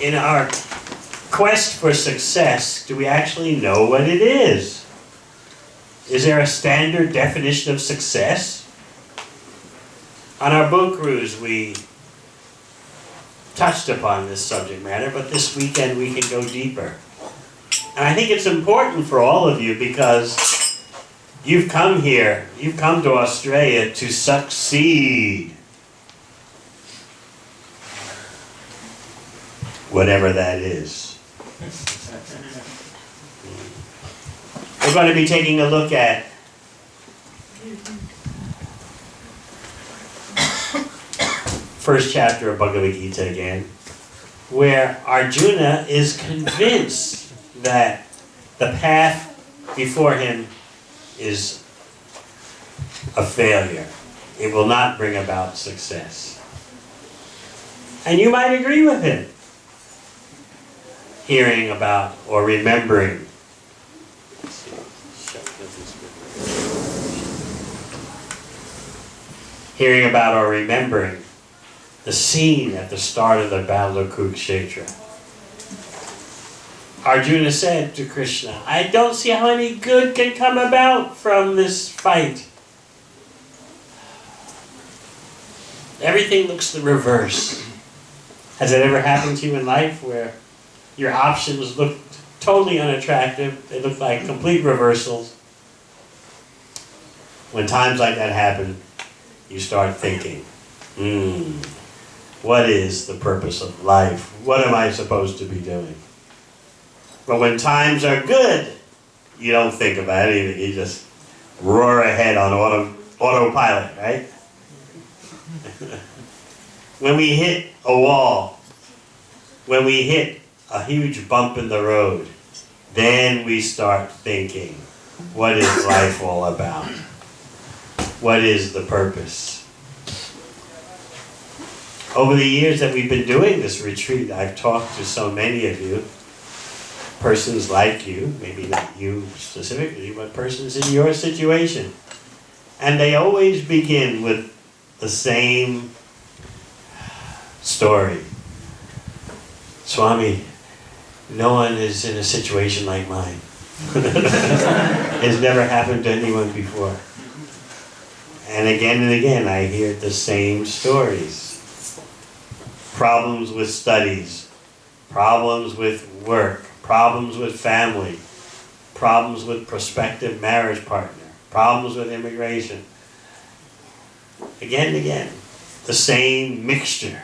in our quest for success, do we actually know what it is? Is there a standard definition of success? On our boat cruise, we touched upon this subject matter, but this weekend we can go deeper. And I think it's important for all of you because you've come here, you've come to Australia to succeed. Whatever that is. We're going to be taking a look at first chapter of Bhagavad Gita again, where Arjuna is convinced that the path before him is a failure. It will not bring about success. And you might agree with him. Hearing about or remembering. Hearing about or remembering the scene at the start of the Battle of Kurukshetra. Arjuna said to Krishna, I don't see how any good can come about from this fight. Everything looks the reverse. Has it ever happened to you in life where your options look totally unattractive? They look like complete reversals. When times like that happen, you start thinking, what is the purpose of life? What am I supposed to be doing? But when times are good, you don't think about it. You just roar ahead on autopilot, right? When we hit a wall, when we hit a huge bump in the road, then we start thinking, what is life all about? What is the purpose? Over the years that we've been doing this retreat, I've talked to so many of you, persons like you, maybe not you specifically, but persons in your situation. And they always begin with the same story. Swami, no one is in a situation like mine. It's never happened to anyone before. And again, I hear the same stories. Problems with studies, problems with work, problems with family, problems with prospective marriage partner, problems with immigration. Again and again, the same mixture.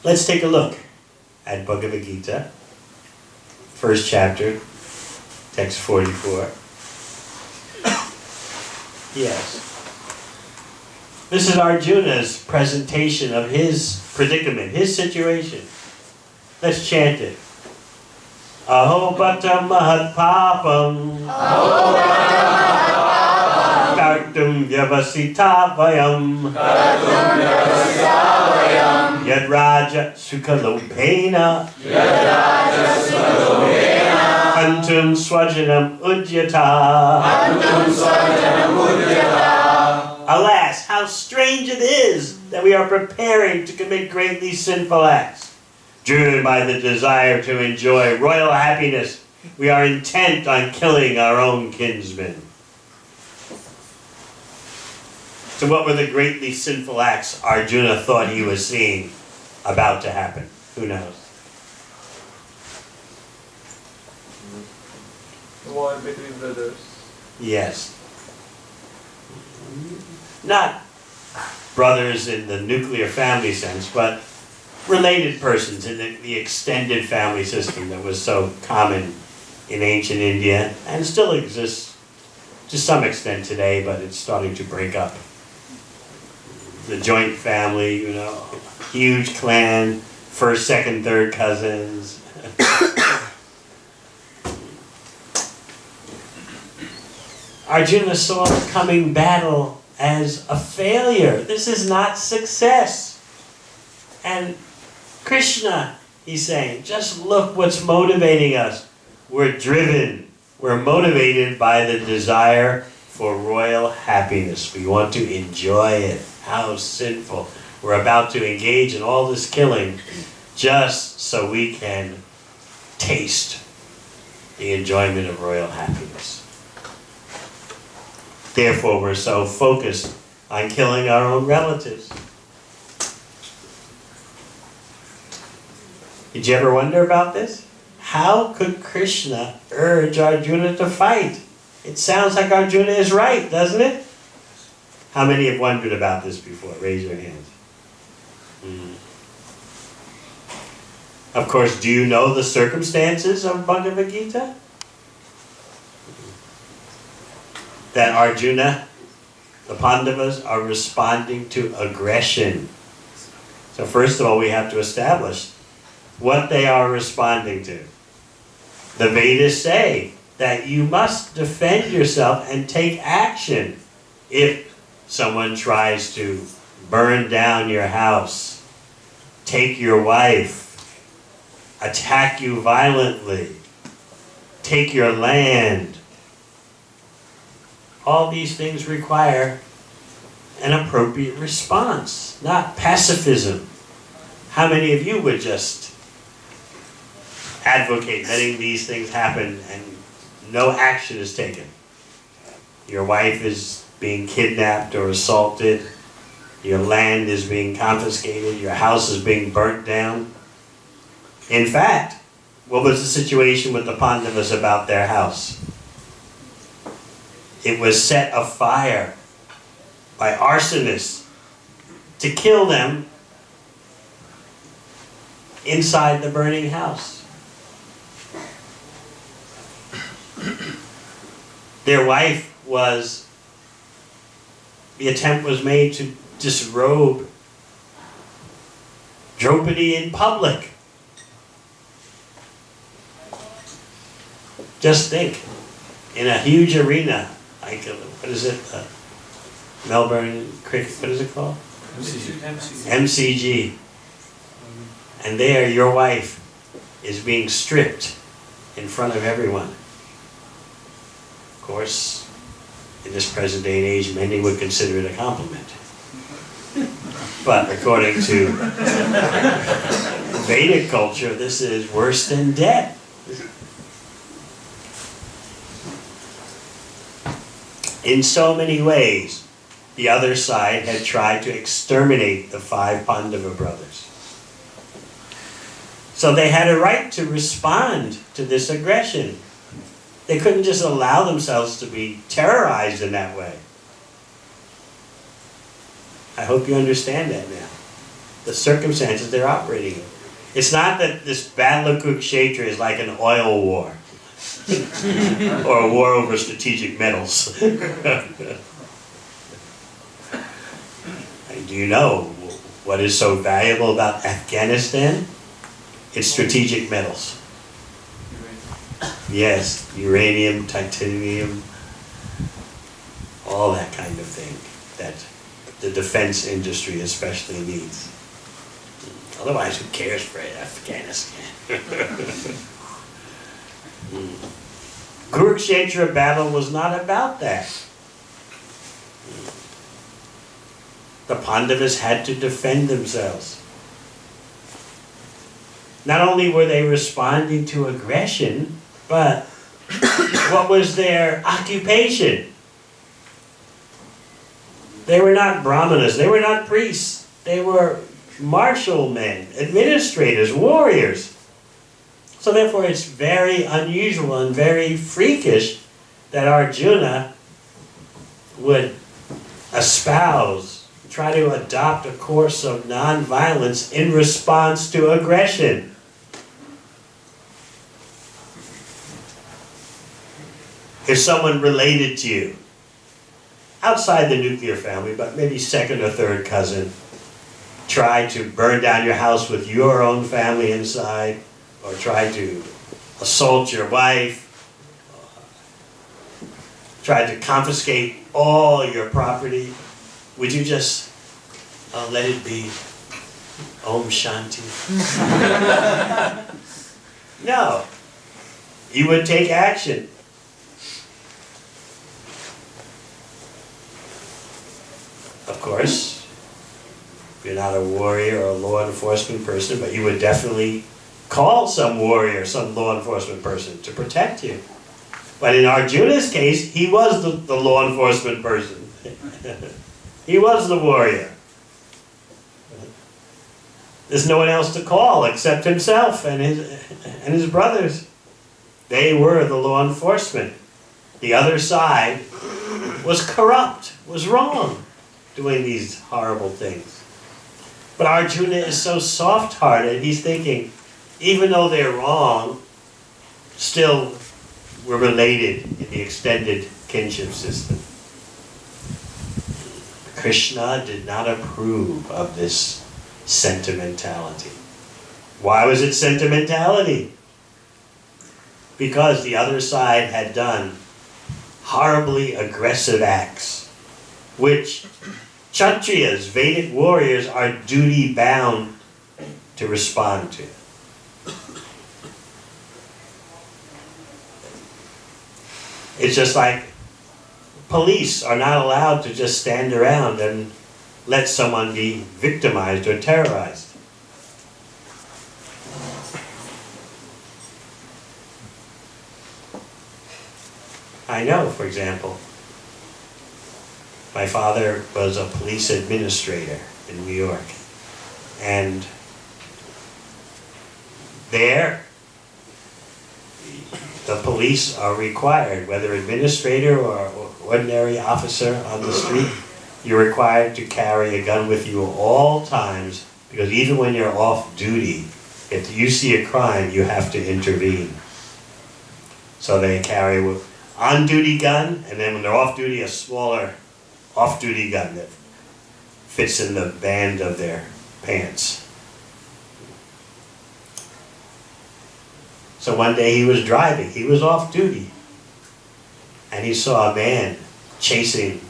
Let's take a look at Bhagavad Gita, first chapter, text 44. Yes. This is Arjuna's presentation of his predicament, his situation. Let's chant it. Aho bhata mahat papam. Aho bhata mahat papam. Kartum vyavasita vayam. Kartum vyavasita vayam. Yad raja sukalopena. Yad raja sukalopena. Antum swajanam udyata. Antum swajanam udyata. Alas, how strange it is that we are preparing to commit greatly sinful acts. Driven by the desire to enjoy royal happiness, we are intent on killing our own kinsmen. So what were the greatly sinful acts Arjuna thought he was seeing about to happen? Who knows? The war between brothers. Yes. Not brothers in the nuclear family sense, but related persons in the extended family system that was so common in ancient India and still exists to some extent today, but it's starting to break up. The joint family, you know, huge clan, first, second, third cousins. Arjuna saw the coming battle as a failure. This is not success. And Krishna, he's saying, just look what's motivating us. We're driven, we're motivated by the desire for royal happiness. We want to enjoy it. How sinful. We're about to engage in all this killing just so we can taste the enjoyment of royal happiness. Therefore, we're so focused on killing our own relatives. Did you ever wonder about this? How could Krishna urge Arjuna to fight? It sounds like Arjuna is right, doesn't it? How many have wondered about this before? Raise your hands. Of course, do you know the circumstances of Bhagavad Gita? That Arjuna, the Pandavas, are responding to aggression. So first of all, we have to establish what they are responding to. The Vedas say that you must defend yourself and take action if someone tries to burn down your house, take your wife, attack you violently, take your land. All these things require an appropriate response, not pacifism. How many of you would just advocate letting these things happen and no action is taken? Your wife is being kidnapped or assaulted, your land is being confiscated, your house is being burnt down. In fact, what was the situation with the Pandavas about their house? It was set afire by arsonists to kill them inside the burning house. Their wife the attempt was made to disrobe Draupadi in public. Just think, in a huge arena, like, what is it, Melbourne cricket, what is it called? MCG. And there your wife is being stripped in front of everyone. Of course, in this present day and age, many would consider it a compliment. But according to Vedic culture, this is worse than death. In so many ways, the other side had tried to exterminate the 5 Pandava brothers. So they had a right to respond to this aggression. They couldn't just allow themselves to be terrorized in that way. I hope you understand that now. The circumstances they're operating in. It's not that this battle of Kurukshetra is like an oil war. Or a war over strategic metals. Do you know what is so valuable about Afghanistan? It's strategic metals. Yes, uranium, titanium, all that kind of thing that the defense industry especially needs. Otherwise, who cares for Afghanistan? Kurukshetra battle was not about that. The Pandavas had to defend themselves. Not only were they responding to aggression, but what was their occupation? They were not brahmanas, they were not priests, they were martial men, administrators, warriors. So therefore it's very unusual and very freakish that Arjuna would espouse, try to adopt a course of non-violence in response to aggression. If someone related to you, outside the nuclear family, but maybe second or third cousin, tried to burn down your house with your own family inside, or tried to assault your wife, tried to confiscate all your property, would you just let it be Om Shanti? No. You would take action. Of course, You're not a warrior or a law enforcement person, but you would definitely call some warrior, some law enforcement person to protect you. But in Arjuna's case, he was the law enforcement person. He was the warrior. There's no one else to call except himself and his brothers. They were the law enforcement. The other side was corrupt, was wrong, doing these horrible things. But Arjuna is so soft-hearted, he's thinking, even though they're wrong, still we're related in the extended kinship system. Krishna did not approve of this sentimentality. Why was it sentimentality? Because the other side had done horribly aggressive acts, which Kshatriyas, Vedic warriors, are duty-bound to respond to. It's just like police are not allowed to just stand around and let someone be victimized or terrorized. I know, for example, my father was a police administrator in New York, and there the police are required, whether administrator or ordinary officer on the street, you're required to carry a gun with you at all times, because even when you're off duty, if you see a crime, you have to intervene. So they carry an on-duty gun, and then when they're off duty, a smaller off-duty gun that fits in the band of their pants. So one day he was driving, he was off duty, and he saw a man chasing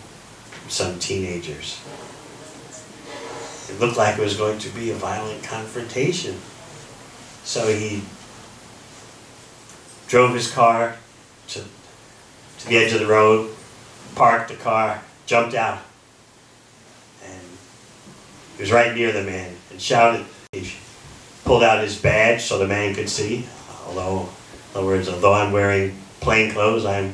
some teenagers. It looked like it was going to be a violent confrontation. So he drove his car to the edge of the road, parked the car, jumped out, and he was right near the man and shouted. He pulled out his badge so the man could see. Although, in other words, although I'm wearing plain clothes, I'm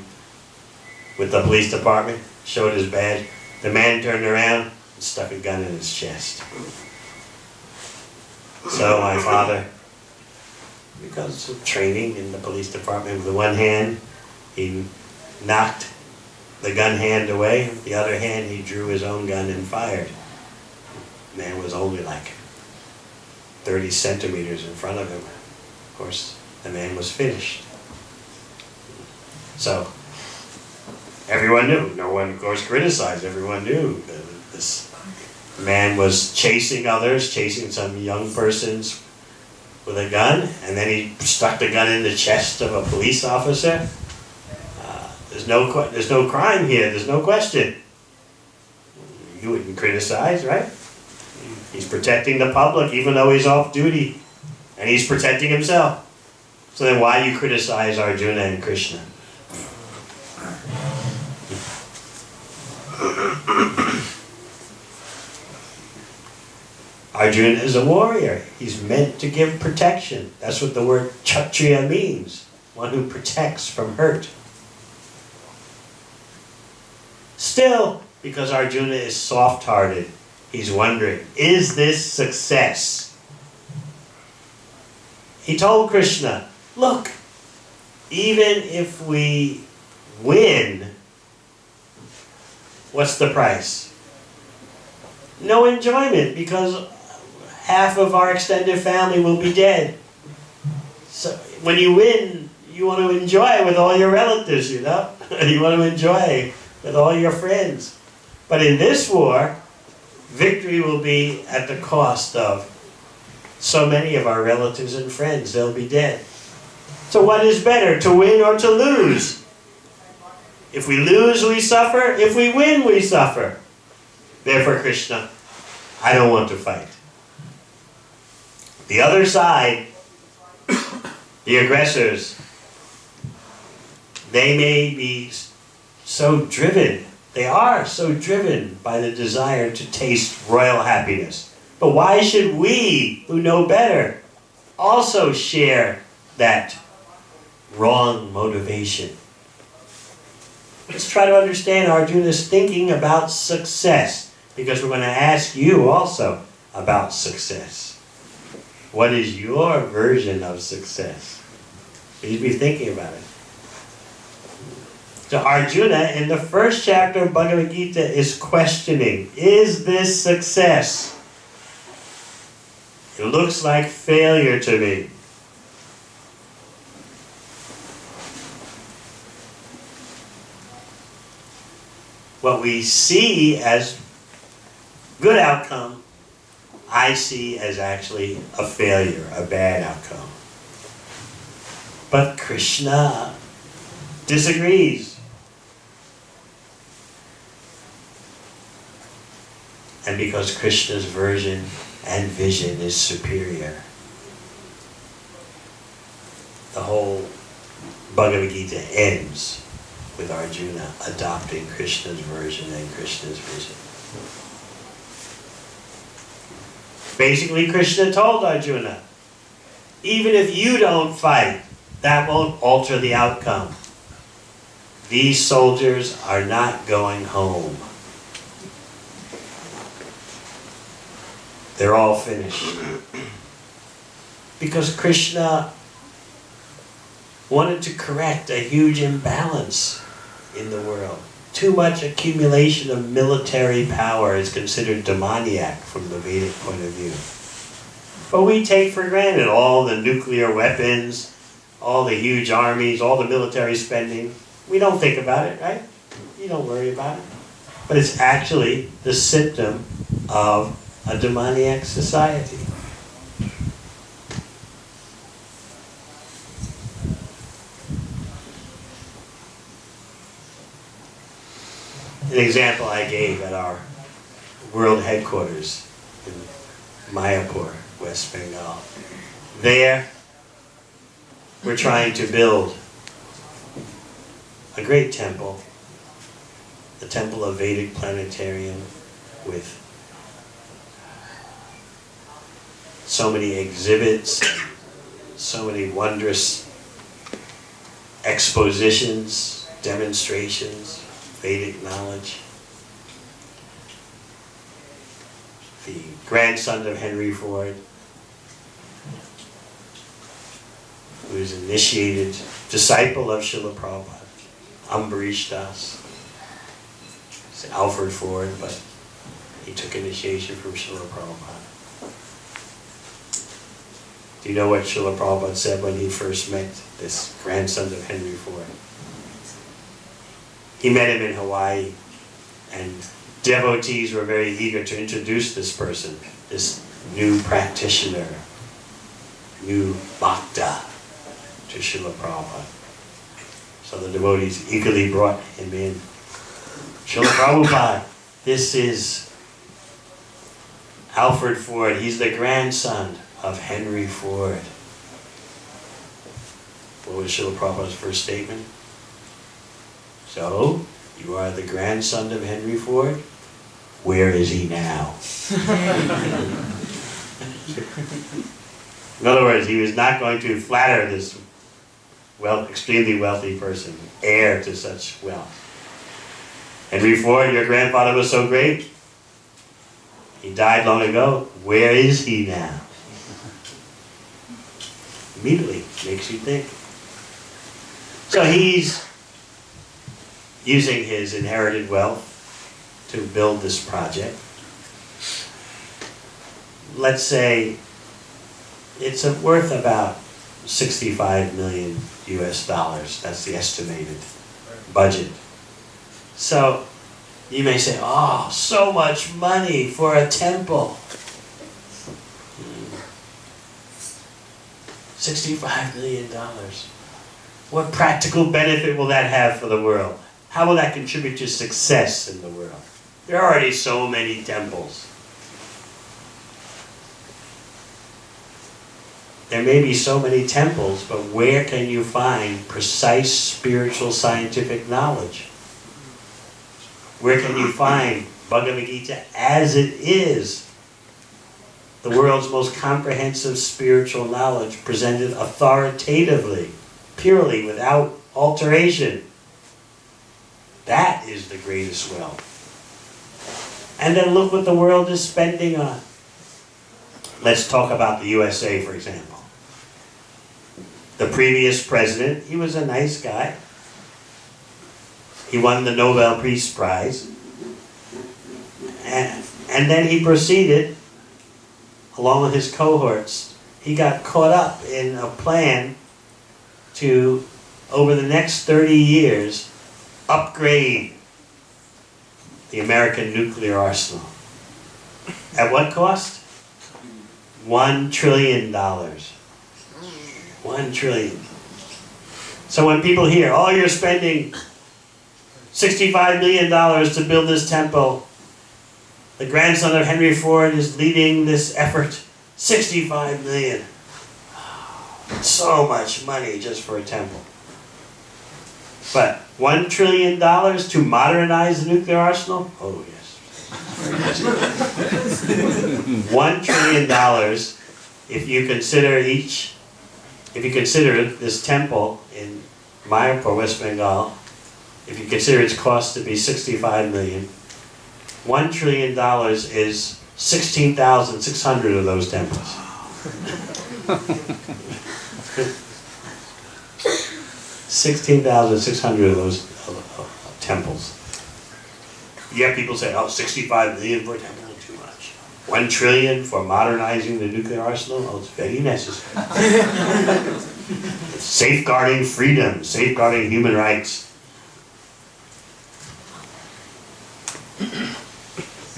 with the police department, showed his badge. The man turned around and stuck a gun in his chest. So my father, because of training in the police department, with one hand, he knocked the gun hand away. With the other hand, he drew his own gun and fired. The man was only like 30 centimeters in front of him. Of course, the man was finished. So, everyone knew. No one, of course, criticized. Everyone knew that this man was chasing others, chasing some young persons with a gun, and then he stuck the gun in the chest of a police officer. There's no crime here. There's no question. You wouldn't criticize, right? He's protecting the public, even though he's off duty, and he's protecting himself. So then why do you criticize Arjuna and Krishna? Arjuna is a warrior. He's meant to give protection. That's what the word Kshatriya means. One who protects from hurt. Still, because Arjuna is soft-hearted, he's wondering, is this success? He told Krishna, look, even if we win, what's the price? No enjoyment, because half of our extended family will be dead. So when you win, you want to enjoy with all your relatives, you know? You want to enjoy with all your friends. But in this war, victory will be at the cost of so many of our relatives and friends. They'll be dead. So what is better, to win or to lose? If we lose, we suffer. If we win, we suffer. Therefore, Krishna, I don't want to fight. The other side, the aggressors, they may be so driven, they are so driven by the desire to taste royal happiness. But why should we, who know better, also share that wrong motivation? Let's try to understand Arjuna's thinking about success, because we're going to ask you also about success. What is your version of success? You should be thinking about it. So Arjuna, in the first chapter of Bhagavad Gita, is questioning, is this success? It looks like failure to me. What we see as good outcome, I see as actually a failure, a bad outcome. But Krishna disagrees. And because Krishna's version and vision is superior, the whole Bhagavad Gita ends with Arjuna adopting Krishna's version and Krishna's vision. Basically, Krishna told Arjuna, even if you don't fight, that won't alter the outcome. These soldiers are not going home. They're all finished. Because Krishna wanted to correct a huge imbalance in the world. Too much accumulation of military power is considered demoniac from the Vedic point of view. But we take for granted all the nuclear weapons, all the huge armies, all the military spending. We don't think about it, right? You don't worry about it. But it's actually the symptom of a demoniac society. An example I gave at our world headquarters in Mayapur, West Bengal. There, we're trying to build a great temple, the Temple of Vedic Planetarium, with so many exhibits, so many wondrous expositions, demonstrations, Vedic knowledge. The grandson of Henry Ford, who is an initiated disciple of Srila Prabhupada, Ambarish Das. It's Alfred Ford, but he took initiation from Srila Prabhupada. Do you know what Srila Prabhupada said when he first met this grandson of Henry Ford? He met him in Hawaii, and devotees were very eager to introduce this person, this new practitioner, new bhakta, to Srila Prabhupada. So the devotees eagerly brought him in. Srila Prabhupada, this is Alfred Ford. He's the grandson of Henry Ford. What was Srila Prabhupada's first statement? So, you are the grandson of Henry Ford? Where is he now? In other words, he was not going to flatter this extremely wealthy person, heir to such wealth. Henry Ford, your grandfather was so great. He died long ago. Where is he now? Immediately makes you think. So he's using his inherited wealth to build this project. Let's say it's worth about 65 million US dollars. That's the estimated budget. So you may say, oh, so much money for a temple. $65 million. What practical benefit will that have for the world? How will that contribute to success in the world? There are already so many temples. There may be so many temples, but where can you find precise spiritual scientific knowledge? Where can you find Bhagavad Gita as it is? the world's most comprehensive spiritual knowledge presented authoritatively, purely, without alteration. That is the greatest wealth. And then look what the world is spending on. Let's talk about the USA, for example. The previous president, he was a nice guy. He won the Nobel Peace Prize. And then he proceeded, along with his cohorts, he got caught up in a plan to, over the next 30 years, upgrade the American nuclear arsenal. At what cost? $1 trillion. $1 trillion. So when people hear, oh, you're spending $65 million to build this temple, the grandson of Henry Ford is leading this effort, $65 million. So much money just for a temple. But $1 trillion to modernize the nuclear arsenal? Oh, yes. $1 trillion, if you consider this temple in Mayapur, West Bengal, if you consider its cost to be $65 million, $1 trillion is 16,600 of those temples. 16,600 of those temples. Yet people say, oh, 65 million for a temple is too much. 1 trillion for modernizing the nuclear arsenal? Oh, it's very necessary. Safeguarding freedom, safeguarding human rights.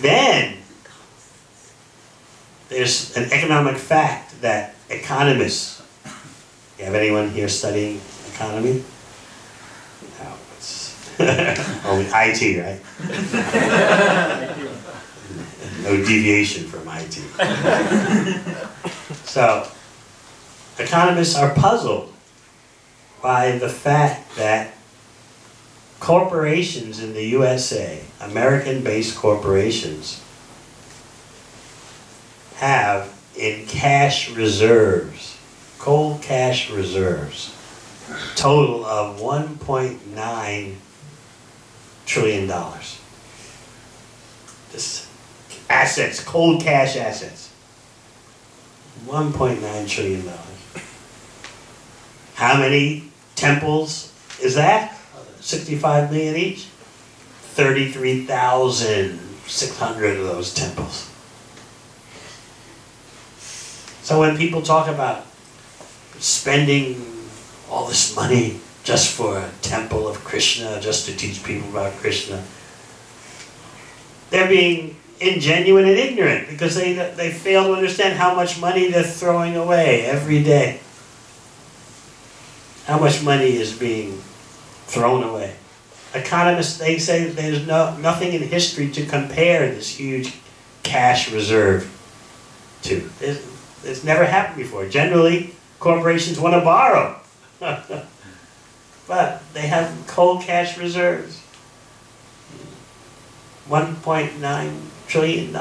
Then, there's an economic fact that economists, you have anyone here studying economy? No, it's only IT, right? No deviation from IT. So, economists are puzzled by the fact that corporations in the USA, American-based corporations, have in cash reserves, cold cash reserves, total of $1.9 trillion. This assets, cold cash assets. $1.9 trillion. How many temples is that? 65 million each? 33,600 of those temples. So when people talk about spending all this money just for a temple of Krishna, just to teach people about Krishna, they're being ingenuine and ignorant because they fail to understand how much money they're throwing away every day. How much money is being thrown away. Economists, they say there's nothing in history to compare this huge cash reserve to. It's never happened before. Generally, corporations want to borrow. But they have cold cash reserves. $1.9 trillion.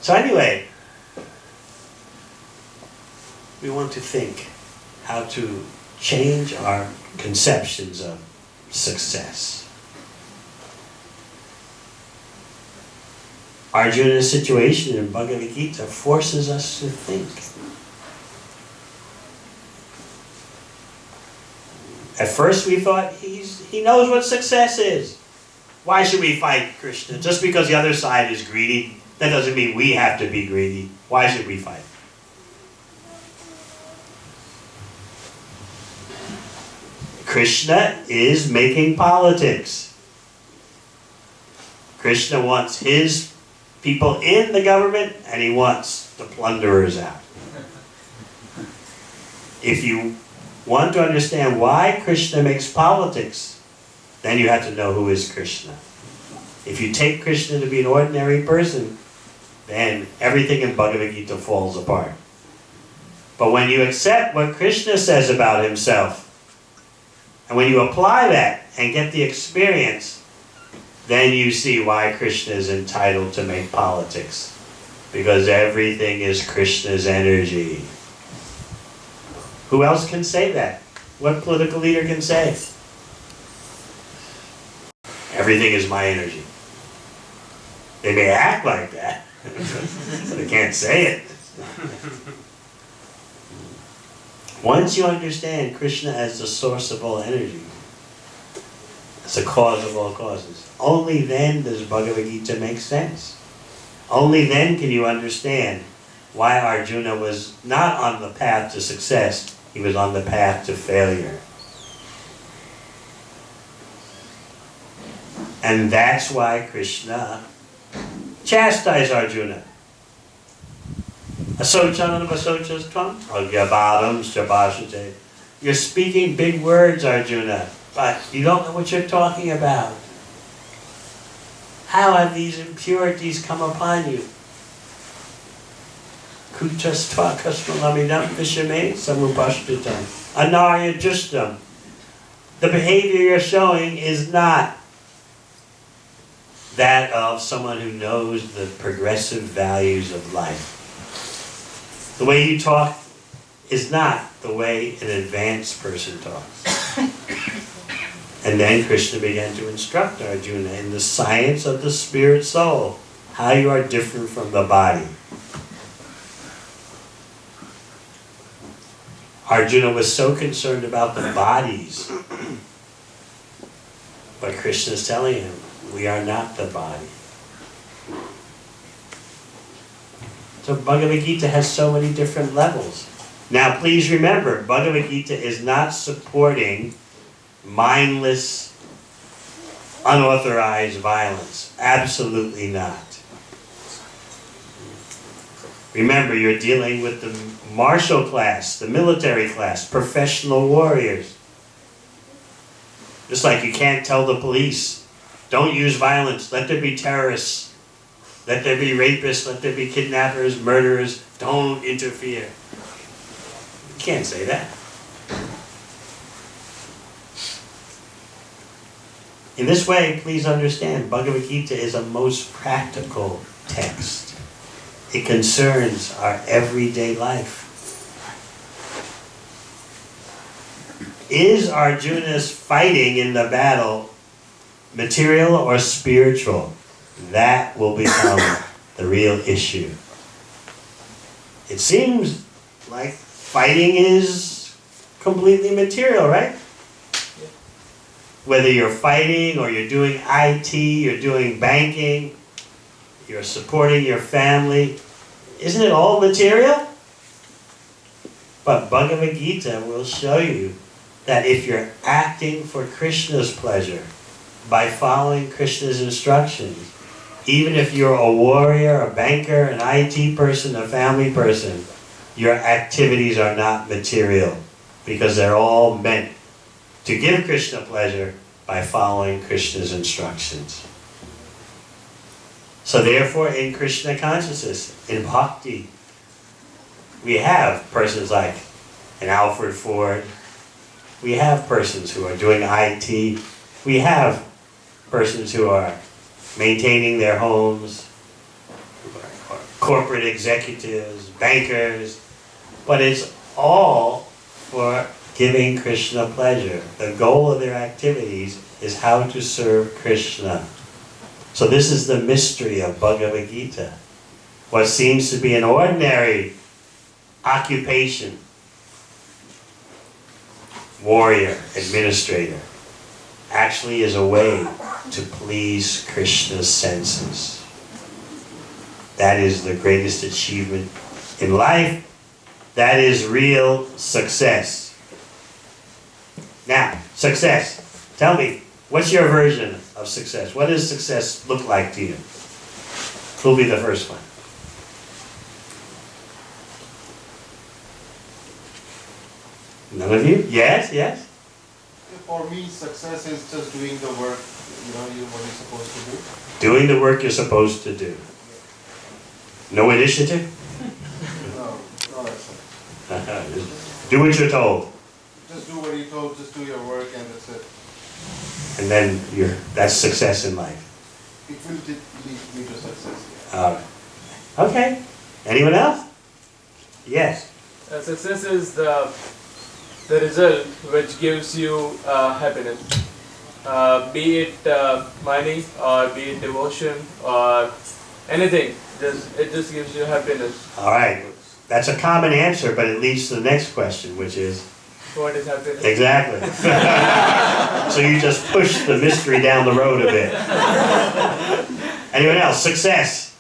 So anyway, we want to think how to change our conceptions of success. Arjuna's situation in Bhagavad Gita forces us to think. At first we thought, he knows what success is. Why should we fight Krishna? Just because the other side is greedy, that doesn't mean we have to be greedy. Why should we fight? Krishna is making politics. Krishna wants his people in the government and he wants the plunderers out. If you want to understand why Krishna makes politics, then you have to know who is Krishna. If you take Krishna to be an ordinary person, then everything in Bhagavad Gita falls apart. But when you accept what Krishna says about himself, and when you apply that and get the experience, then you see why Krishna is entitled to make politics. Because everything is Krishna's energy. Who else can say that? What political leader can say? Everything is my energy. They may act like that, but they can't say it. Once you understand Krishna as the source of all energy, as the cause of all causes, only then does Bhagavad Gita make sense. Only then can you understand why Arjuna was not on the path to success, he was on the path to failure. And that's why Krishna chastised Arjuna. You're speaking big words, Arjuna, but you don't know what you're talking about. How have these impurities come upon you? Kutastva kasmalamidam vishame samupashtitam anarya justam. The behavior you're showing is not that of someone who knows the progressive values of life. The way you talk is not the way an advanced person talks. And then Krishna began to instruct Arjuna in the science of the spirit soul, how you are different from the body. Arjuna was so concerned about the bodies, but Krishna is telling him, we are not the body. So Bhagavad Gita has so many different levels. Now please remember, Bhagavad Gita is not supporting mindless, unauthorized violence. Absolutely not. Remember, you're dealing with the martial class, the military class, professional warriors. Just like you can't tell the police, don't use violence, let there be terrorists, let there be rapists, let there be kidnappers, murderers, don't interfere. You can't say that. In this way, please understand, Bhagavad Gita is a most practical text. It concerns our everyday life. Is Arjuna's fighting in the battle material or spiritual? That will become the real issue. It seems like fighting is completely material, right? Whether you're fighting or you're doing IT, you're doing banking, you're supporting your family, isn't it all material? But Bhagavad Gita will show you that if you're acting for Krishna's pleasure, by following Krishna's instructions, even if you're a warrior, a banker, an IT person, a family person, your activities are not material because they're all meant to give Krishna pleasure by following Krishna's instructions. So therefore, in Krishna consciousness, in bhakti, we have persons like an Alfred Ford, we have persons who are doing IT, we have persons who are maintaining their homes, corporate executives, bankers, but it's all for giving Krishna pleasure. The goal of their activities is how to serve Krishna. So this is the mystery of Bhagavad Gita. What seems to be an ordinary occupation, warrior, administrator, actually is a way to please Krishna's senses. That is the greatest achievement in life. That is real success. Now, success. Tell me, what's your version of success? What does success look like to you? Who'll be the first one? None of you? Yes, yes? For me, success is just doing the work, what you're supposed to do. Doing the work you're supposed to do. No initiative? No, that's it. Do what you're told. Just do what you're told, just do your work and that's it. And then that's success in life. it will lead me to success. All right. Okay. Anyone else? Yes. Success is the result which gives you happiness. Be it money or be it devotion or anything. It just gives you happiness. All right. That's a common answer, but it leads to the next question, which is? What is happiness? Exactly. So you just push the mystery down the road a bit. Anyone else? Success?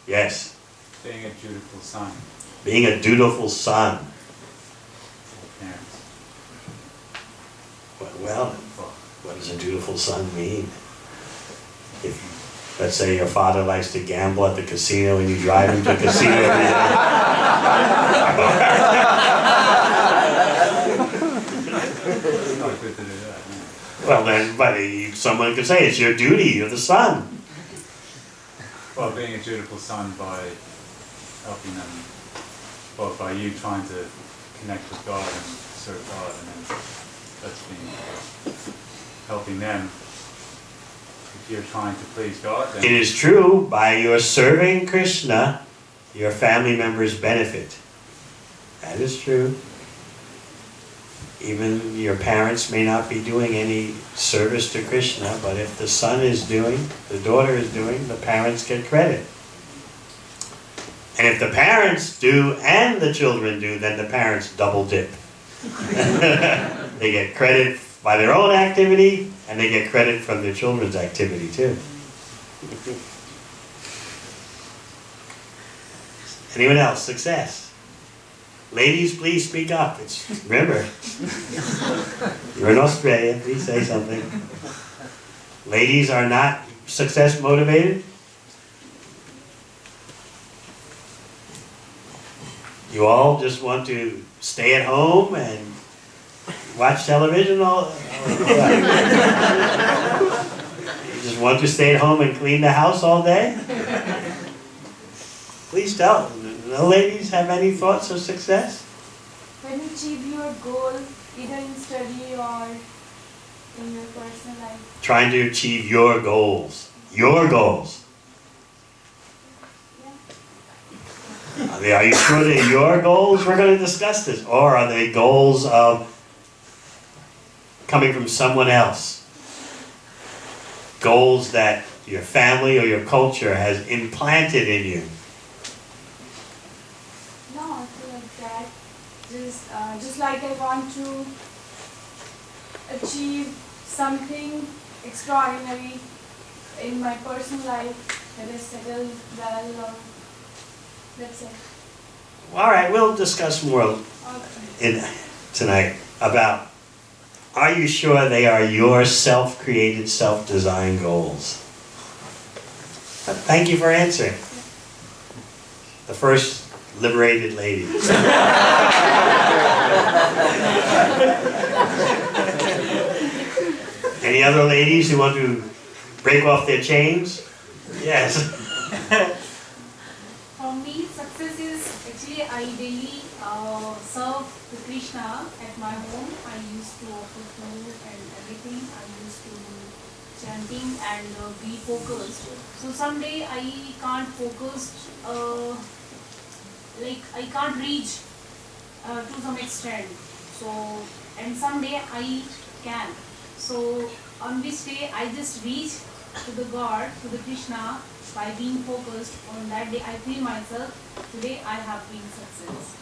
Yes. Being a dutiful son. Being a dutiful son. Parents. Well, what does a dutiful son mean? If, let's say your father likes to gamble at the casino and you drive him to the casino every It's not good to do that. No. well, then, but someone could say it's your duty, you're the son. Well, being a dutiful son by helping them, well, by you trying to connect with God and serve God, and then that's being helping them. If you're trying to please God, then It is true, by your serving Krishna, your family members benefit. That is true. Even your parents may not be doing any service to Krishna, but if the son is doing, the daughter is doing, the parents get credit. And if the parents do and the children do, then the parents double dip. They get credit by their own activity, and they get credit from their children's activity too. Anyone else? Success. Ladies, please speak up. Remember, you're in Australia, please say something. Ladies are not success motivated? You all just want to stay at home and watch television all You just want to stay at home and clean the house all day? Please tell. No ladies have any thoughts of success? When you achieve your goal, either in study or in your personal life. Trying to achieve your goals. Your goals. Yeah. Are you sure they're your goals? We're going to discuss this. Or are they goals of coming from someone else? Goals that your family or your culture has implanted in you. No, I feel like that. Just like I want to achieve something extraordinary in my personal life, that is settled well, or that's it. All right, we'll discuss more Okay. tonight about, are you sure they are your self-created, self-designed goals? Thank you for answering. The first liberated lady. Any other ladies who want to break off their chains? Yes. For me, success is actually I daily serve to Krishna at my home. I used to offer food and everything. I used to do chanting and be focused. So someday I can't focus, like I can't reach to some extent. So, and someday I can. So on which day I just reach to the God, to the Krishna, by being focused. On that day I feel myself, today I have been success.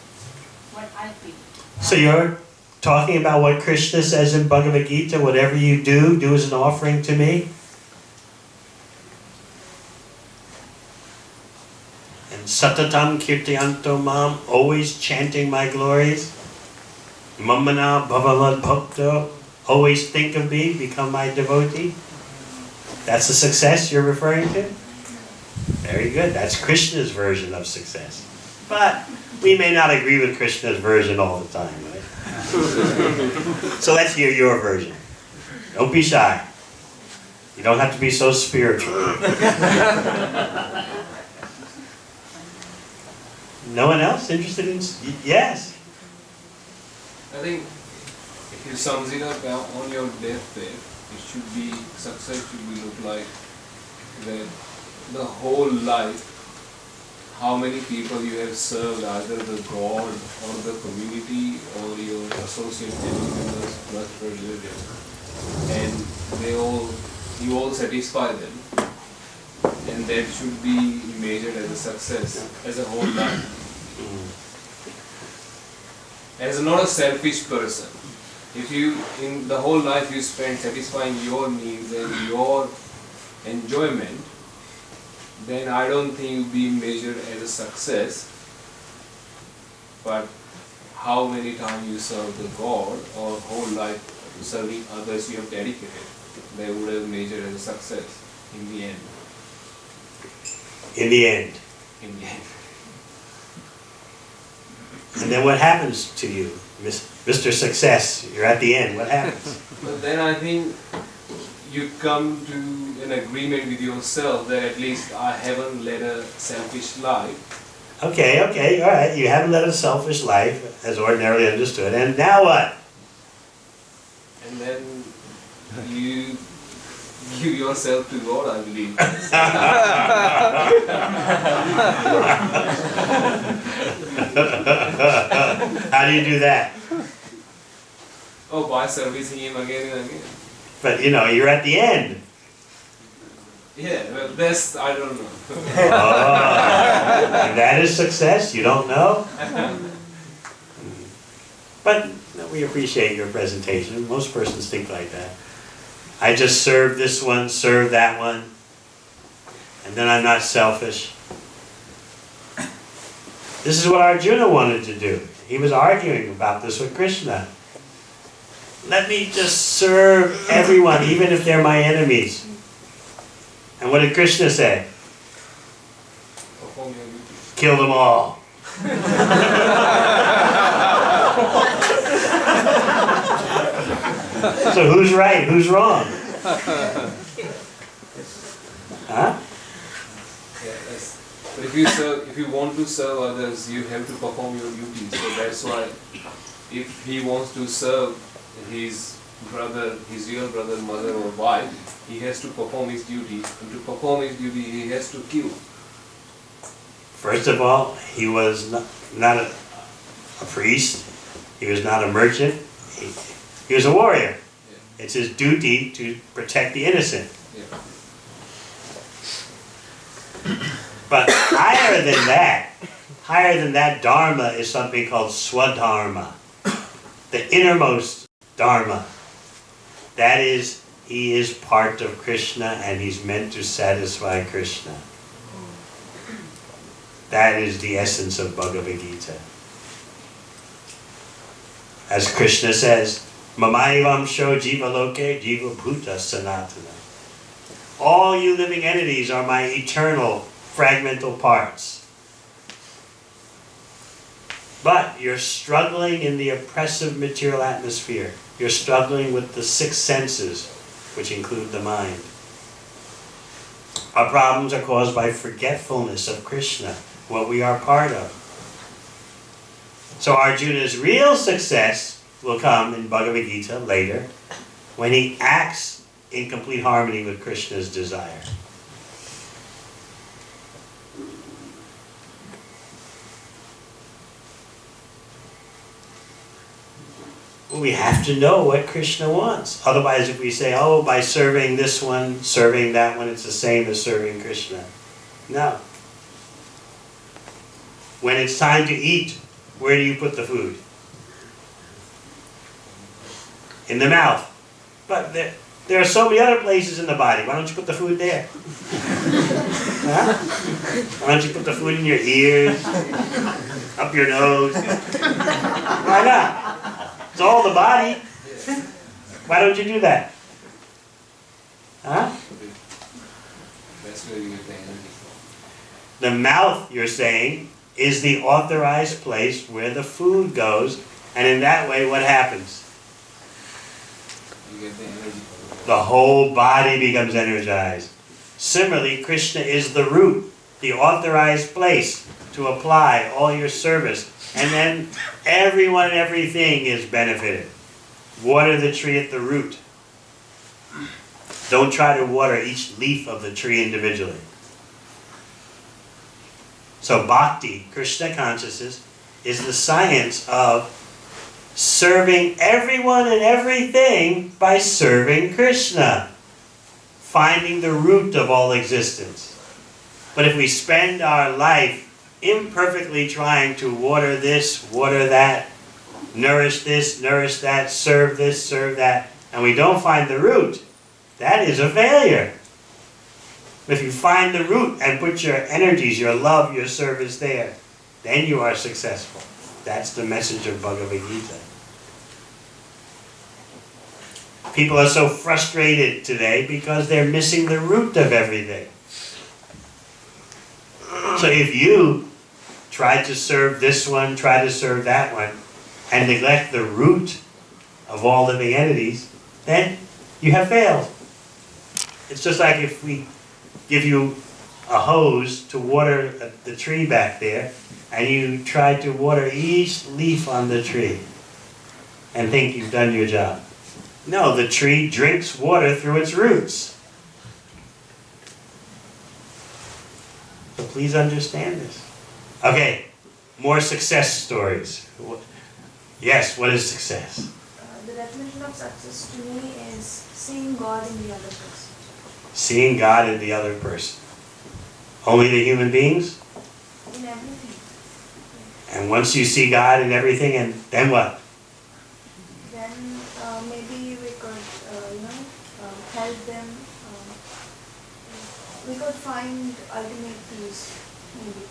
What I feel. So you're talking about what Krishna says in Bhagavad Gita, whatever you do as an offering to me? And satatam kirtiyanto mam, always chanting my glories. Mamana bhavavad bhakto, always think of me, become my devotee. That's the success you're referring to? Very good. That's Krishna's version of success. But we may not agree with Krishna's version all the time, right? So let's hear your version. Don't be shy. You don't have to be so spiritual. No one else interested in? Yes. I think if you sums it up on your deathbed, it should be, success should be look like that the whole life, how many people you have served, either the God or the community or your associate family members, brother, relatives, and you all satisfy them, and that should be measured as a success as a whole life. As not a selfish person, if you in the whole life you spend satisfying your needs and your enjoyment, then I don't think you'll be measured as a success. But how many times you serve the God or whole life serving others you have dedicated, they would have measured as a success in the end. In the end. In the end. And then what happens to you, Mr. Success? You're at the end. What happens? But then I think you come to an agreement with yourself that at least I haven't led a selfish life. Okay, all right. You haven't led a selfish life as ordinarily understood. And now what? And then you give yourself to God, I believe. How do you do that? Oh, by servicing Him again and again. But you're at the end. Yeah, well, that's, I don't know. And that is success? You don't know? But we appreciate your presentation. Most persons think like that. I just serve this one, serve that one, and then I'm not selfish. This is what Arjuna wanted to do. He was arguing about this with Krishna. Let me just serve everyone, even if they're my enemies. And what did Krishna say? Kill them all. So who's right? Who's wrong? Huh? Yeah, yes. But if you want to serve others, you have to perform your duties. So that's why, if he wants to serve his brother, his real brother, mother, or wife, he has to perform his duty. And to perform his duty, he has to kill. First of all, he was not a priest. He was not a merchant. He was a warrior. Yeah. It's his duty to protect the innocent. Yeah. But higher than that dharma is something called swadharma, the innermost dharma. That is, he is part of Krishna and he's meant to satisfy Krishna. That is the essence of Bhagavad Gita. As Krishna says, Mamaivam sho jiva loke jiva bhuta sanatana. All you living entities are my eternal fragmental parts. But you're struggling in the oppressive material atmosphere. You're struggling with the 6 senses, which include the mind. Our problems are caused by forgetfulness of Krishna, what we are part of. So Arjuna's real success will come in Bhagavad Gita later, when he acts in complete harmony with Krishna's desire. We have to know what Krishna wants. Otherwise, if we say, oh, by serving this one, serving that one, it's the same as serving Krishna. No. When it's time to eat, where do you put the food? In the mouth. But there are so many other places in the body. Why don't you put the food there? Huh? Why don't you put the food in your ears? Up your nose? Why not? It's all the body. Why don't you do that? Huh? That's where you get the energy from. The mouth, you're saying, is the authorized place where the food goes, and in that way, what happens? You get the energy from it. The whole body becomes energized. Similarly, Krishna is the root, the authorized place to apply all your service. And then everyone and everything is benefited. Water the tree at the root. Don't try to water each leaf of the tree individually. So bhakti, Krishna consciousness, is the science of serving everyone and everything by serving Krishna. Finding the root of all existence. But if we spend our life imperfectly trying to water this, water that, nourish this, nourish that, serve this, serve that, and we don't find the root, that is a failure. If you find the root and put your energies, your love, your service there, then you are successful. That's the message of Bhagavad Gita. People are so frustrated today because they're missing the root of everything. So if you try to serve this one, try to serve that one, and neglect the root of all living entities, then you have failed. It's just like if we give you a hose to water the tree back there, and you try to water each leaf on the tree, and think you've done your job. No, the tree drinks water through its roots. So please understand this. Okay, more success stories. Yes, what is success? The definition of success to me is seeing God in the other person. Seeing God in the other person. Only the human beings? In everything. And once you see God in everything, and then what? Then maybe we could, help them. We could find ultimate peace, maybe.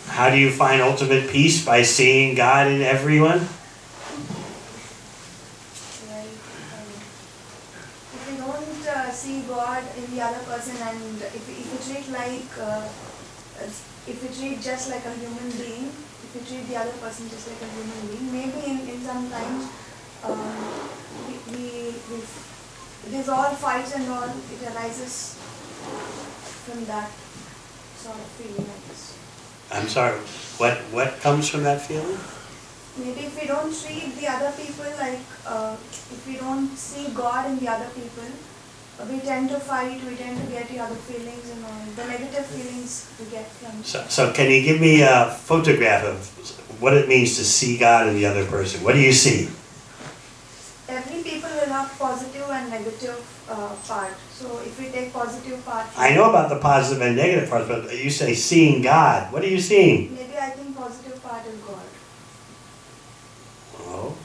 How do you find ultimate peace? By seeing God in everyone? Right. If we don't see God in the other person, and if we treat if we treat just like a human being, if we treat the other person just like a human being, maybe in some times these all fights and all, it arises from that sort of feeling, I guess. I'm sorry, what comes from that feeling? Maybe if we don't treat the other people like, if we don't see God in the other people, we tend to fight, we tend to get the other feelings and all, the negative feelings we get from. So can you give me a photograph of what it means to see God in the other person? What do you see? Every people will have positive and negative part. So if we take positive part. I know about the positive and negative parts, but you say seeing God. What are you seeing? Maybe I think positive part is God. Oh.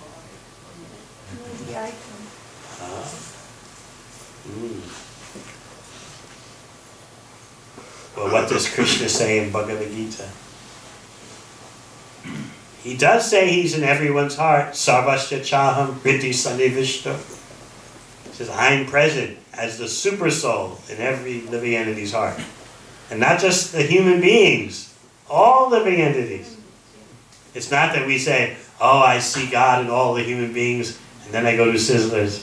Maybe I think. Well, what does Krishna say in Bhagavad Gita? He does say he's in everyone's heart. Sarvasya chaham hriti sanivishta. He says, I'm present as the super soul in every living entity's heart. And not just the human beings, all living entities. It's not that we say, oh, I see God in all the human beings, and then I go to Sizzlers.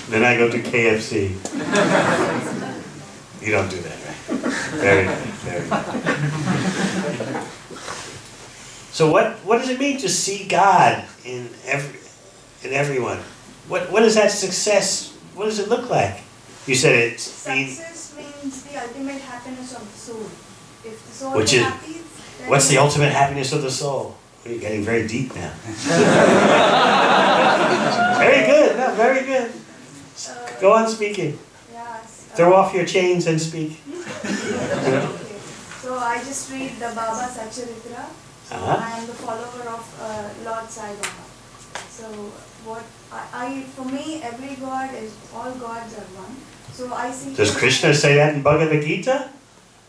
Then I go to KFC. You don't do that, right? Very good, very good. So what does it mean to see God in everyone? What is that success? What does it look like? You said it. Success means the ultimate happiness of the soul. If the soul Which is is, happy, then what's the ultimate happiness of the soul? You're getting very deep now. Very good, no, very good. Go on speaking. Yes. Throw off your chains and speak. Okay. So I just read the Baba Satcharitra. I am the follower of Lord Sai Baba. So what for me, every god is, all gods are one. So I see. Does Krishna say that in Bhagavad Gita?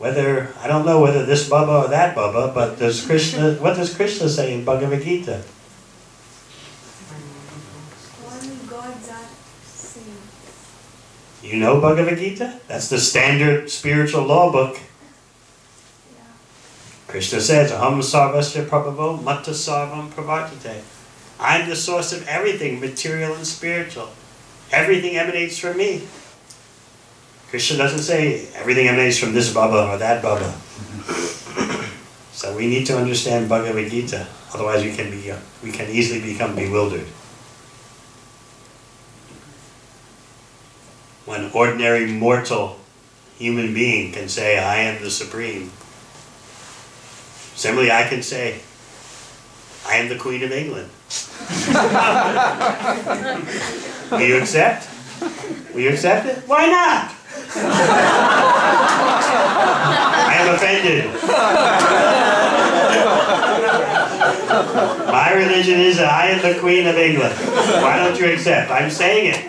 I don't know whether this Baba or that Baba, but what does Krishna say in Bhagavad Gita? All gods are same. You know Bhagavad Gita? That's the standard spiritual law book. Yeah. Krishna says, Aham sarvasya prabhavo matta sarvam pravartate. I'm the source of everything, material and spiritual. Everything emanates from me. Krishna doesn't say everything emanates from this Baba or that Baba. So we need to understand Bhagavad Gita, otherwise we can easily become bewildered. ordinary mortal human being can say, I am the Supreme. Similarly, I can say, I am the Queen of England. Will you accept? Will you accept it? Why not? I am offended. My religion is that I am the Queen of England. Why don't you accept? I'm saying it.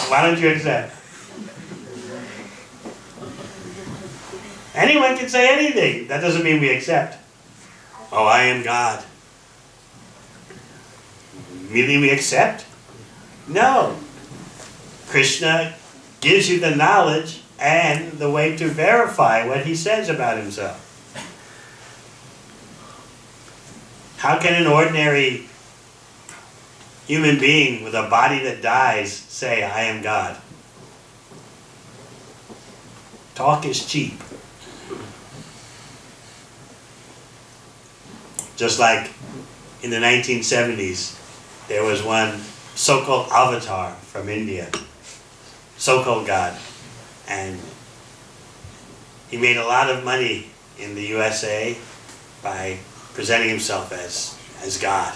Why don't you accept? Anyone can say anything. That doesn't mean we accept. Oh, I am God. Really we accept? No. Krishna gives you the knowledge and the way to verify what he says about himself. How can an ordinary human being with a body that dies say, I am God? Talk is cheap. Just like in the 1970s, there was one so-called avatar from India, so-called God, and he made a lot of money in the USA by presenting himself as God.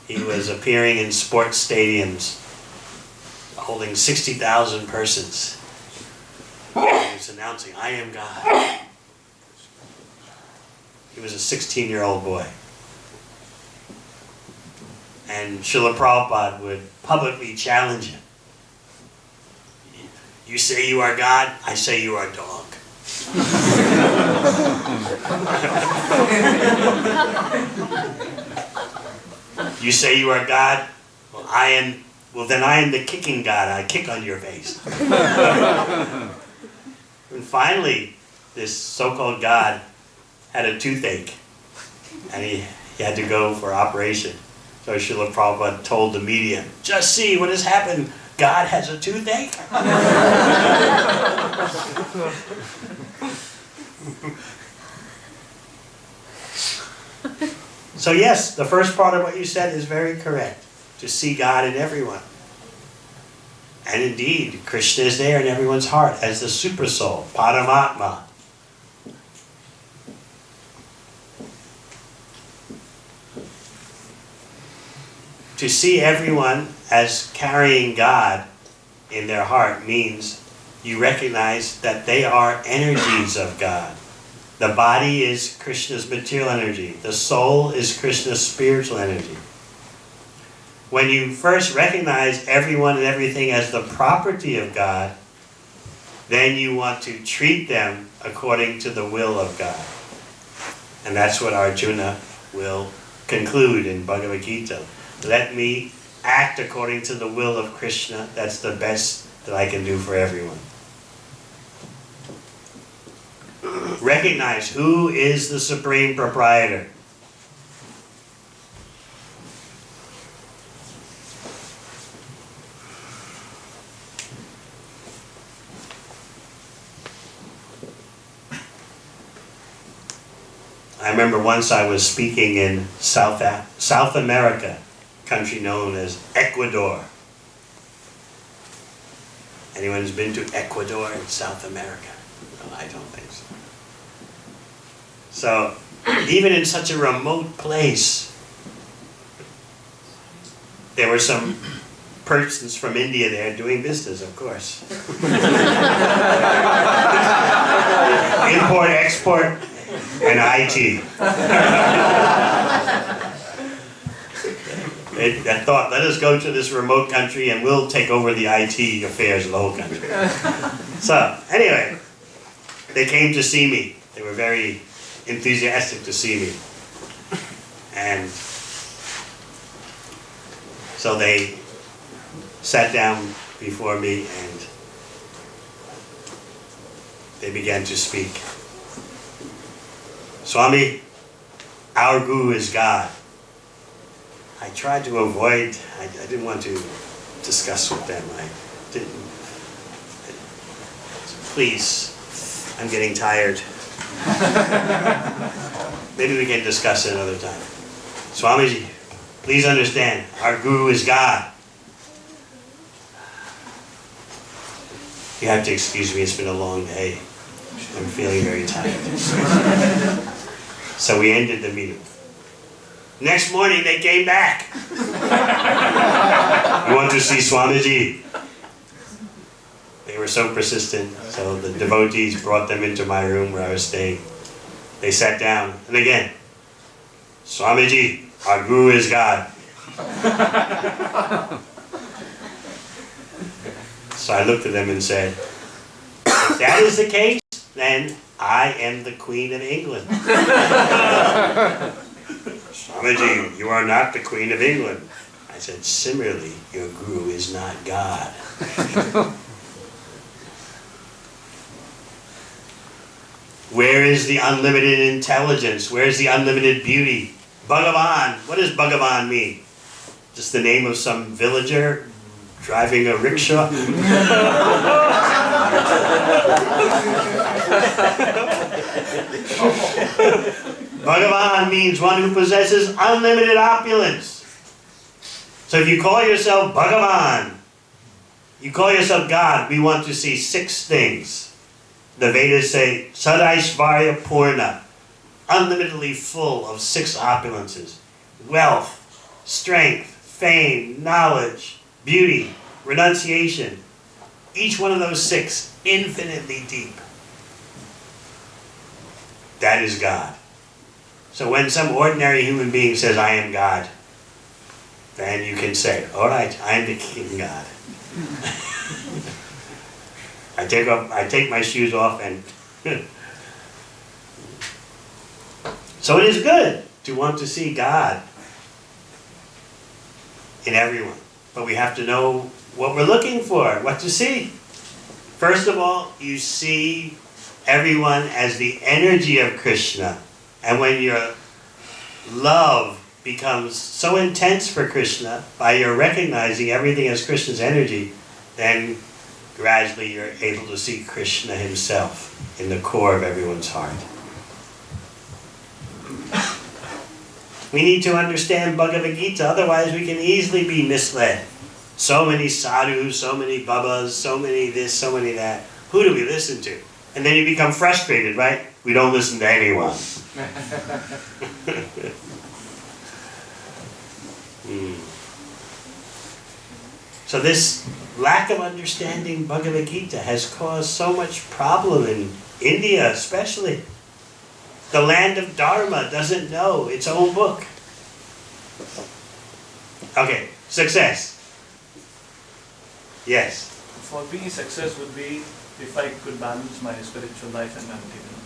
He was appearing in sports stadiums holding 60,000 persons. He was announcing, I am God. He was a 16-year-old boy. And Srila Prabhupada would publicly challenge him. You say you are God, I say you are dog. You say you are God, well then I am the kicking God, I kick on your face. And finally, this so-called God had a toothache, and he had to go for operation. So Srila Prabhupada told the media, just see what has happened. God has a toothache? So yes, the first part of what you said is very correct. To see God in everyone. And indeed, Krishna is there in everyone's heart as the super soul, Paramatma. To see everyone as carrying God in their heart means you recognize that they are energies of God. The body is Krishna's material energy. The soul is Krishna's spiritual energy. When you first recognize everyone and everything as the property of God, then you want to treat them according to the will of God. And that's what Arjuna will conclude in Bhagavad Gita. Let me act according to the will of Krishna. That's the best that I can do for everyone. Recognize who is the supreme proprietor. I remember once I was speaking in South America, a country known as Ecuador. Anyone who's been to Ecuador in South America? No, I don't think so. So, even in such a remote place, there were some persons from India there doing business, of course. Import, export, and IT. They thought, let us go to this remote country and we'll take over the IT affairs of the whole country. So, anyway, they came to see me. They were very enthusiastic to see me. And so they sat down before me and they began to speak. Swami, our Guru is God. I tried to avoid, I didn't want to discuss with them. I didn't. Please, I'm getting tired. Maybe we can discuss it another time. Swamiji, please understand, our Guru is God. You have to excuse me, it's been a long day. I'm feeling very tired. So we ended the meeting. Next morning they came back. You want to see Swamiji? They were so persistent, so the devotees brought them into my room where I was staying. They sat down, and again, Swamiji, our Guru is God. So I looked at them and said, if that is the case, then I am the Queen of England. Swamiji, you are not the Queen of England. I said, similarly, your Guru is not God. Where is the unlimited intelligence? Where is the unlimited beauty? Bhagavan. What does Bhagavan mean? Just the name of some villager driving a rickshaw? Bhagavan means one who possesses unlimited opulence. So if you call yourself Bhagavan, you call yourself God, we want to see 6 things. The Vedas say, Sadaishvarya Purna, unlimitedly full of 6 opulences. Wealth, strength, fame, knowledge, beauty, renunciation. Each one of those 6, infinitely deep. That is God. So when some ordinary human being says, I am God, then you can say, all right, I am the King God. I take my shoes off and... So it is good to want to see God in everyone. But we have to know what we're looking for, what to see. First of all, you see everyone as the energy of Krishna. And when your love becomes so intense for Krishna, by your recognizing everything as Krishna's energy, then gradually you're able to see Krishna himself in the core of everyone's heart. We need to understand Bhagavad Gita, otherwise we can easily be misled. So many sadhus, so many babas, so many this, so many that. Who do we listen to? And then you become frustrated, right? We don't listen to anyone. So this lack of understanding Bhagavad Gita has caused so much problem in India especially. The land of Dharma doesn't know its own book. Okay, success. Yes. For me, success would be if I could balance my spiritual life and my material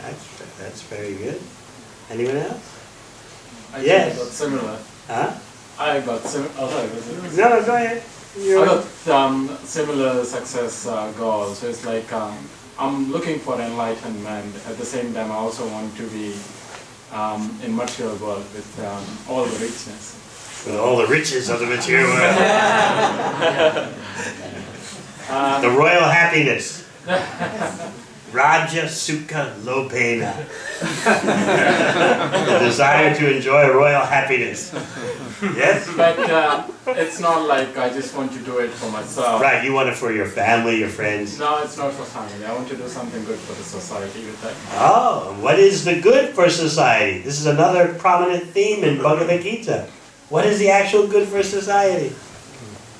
life. That's very good. Anyone else? I Yes. got similar. Huh? I got similar. Oh, sorry, was it? No, go ahead. I got similar success goals. So it's like I'm looking for enlightenment. At the same time, I also want to be in material world with all the richness. With all the riches of the material world. The royal happiness. Raja Sukha Lobhena. The desire to enjoy royal happiness. Yes? But it's not like I just want to do it for myself. Right, you want it for your family, your friends. No, it's not for family. I want to do something good for the society with that. Oh, what is the good for society? This is another prominent theme in Bhagavad Gita. What is the actual good for society?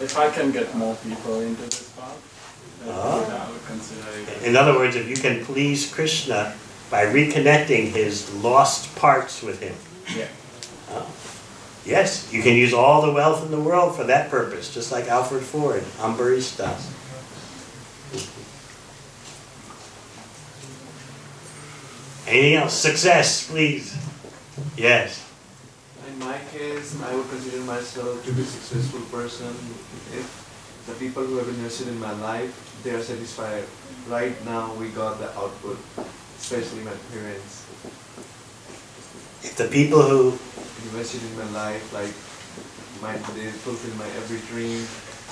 If I can get more people into this path, then Oh. I would consider it. In other words, if you can please Krishna by reconnecting his lost parts with him. Yeah. Oh. Yes, you can use all the wealth in the world for that purpose, just like Alfred Ford, Ambarish does. Anything else? Success, please. Yes. In my case, I would consider myself to be a successful person if the people who have invested in my life, they are satisfied. Right now, we got the output, especially my parents. If the people who Invested in my life, like they fulfill my every dream,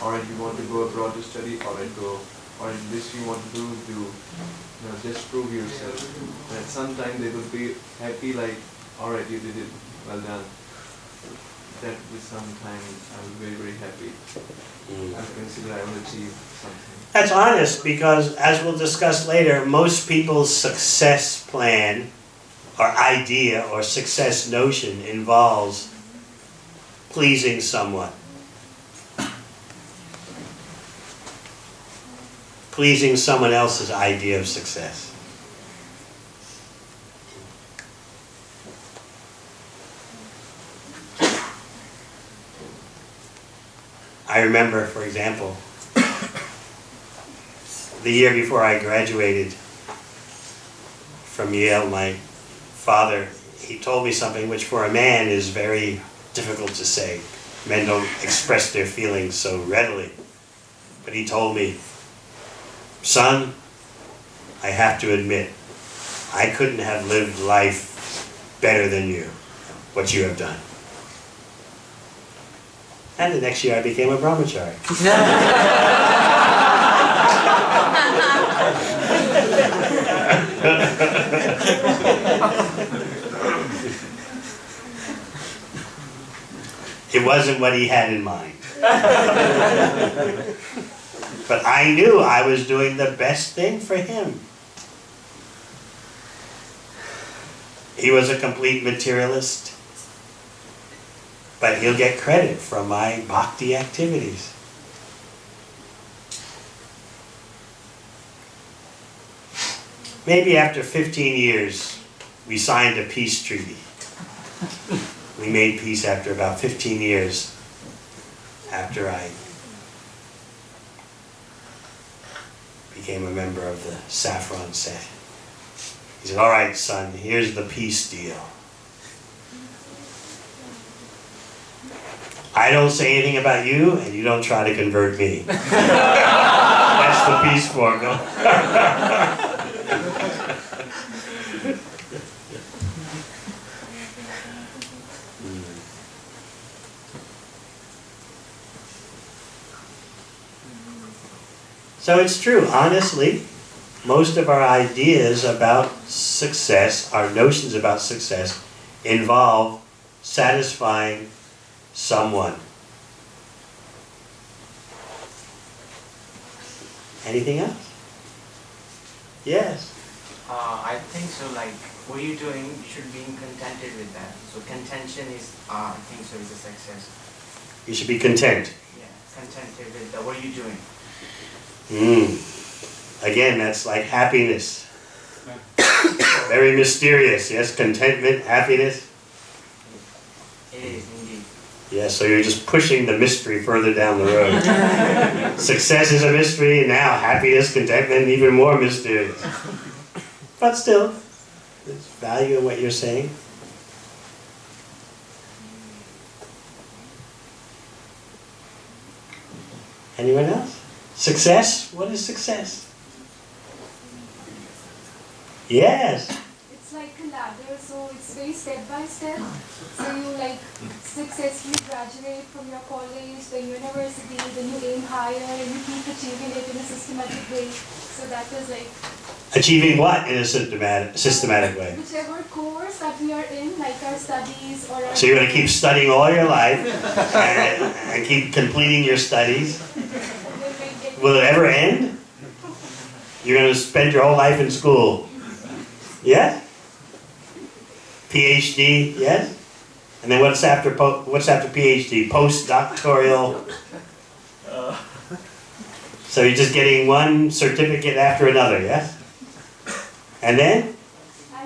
or if you want to go abroad to study, or go, or if this you want to do, just prove yourself. And at some time they would be happy, like, alright, you did it, well done. that with some time I will be very, very happy. I consider I will achieve something. That's honest, because as we'll discuss later, most people's success plan or idea or success notion involves pleasing someone. Pleasing someone else's idea of success. I remember, for example, the year before I graduated from Yale, my father, he told me something which for a man is very difficult to say. Men don't express their feelings so readily. But he told me, son, I have to admit, I couldn't have lived life better than you, what you have done. And the next year I became a brahmachari. It wasn't what he had in mind. But I knew I was doing the best thing for him. He was a complete materialist, but he'll get credit from my bhakti activities. Maybe after 15 years, we signed a peace treaty. We made peace after about 15 years after I became a member of the Saffron set. He said, all right, son, here's the peace deal. I don't say anything about you, and you don't try to convert me. That's the peace formula. So it's true, honestly, most of our ideas about success, our notions about success, involve satisfying someone. Anything else? Yes. I think so, like, what you're doing, you should be contented with that. So contention is, I think so, is a success. You should be content. Yeah, contented with what you're doing. Again, that's like happiness. Very mysterious, yes? Contentment, happiness. It is, indeed. Yes, so you're just pushing the mystery further down the road. Success is a mystery, and now happiness, contentment, even more mysterious. But still, there's value in what you're saying. Anyone else? Success? What is success? Yes. It's like a ladder, so it's very step by step. So you like successfully graduate from your college, then university, then you aim higher and you keep achieving it in a systematic way. So that is like Achieving what in a systematic way? whichever course that we are in, like our studies or our So you're going to keep studying all your life and keep completing your studies. Will it ever end? You're going to spend your whole life in school. Yeah? PhD, yes? And then what's after PhD? Postdoctoral. So you're just getting one certificate after another, yes? And then?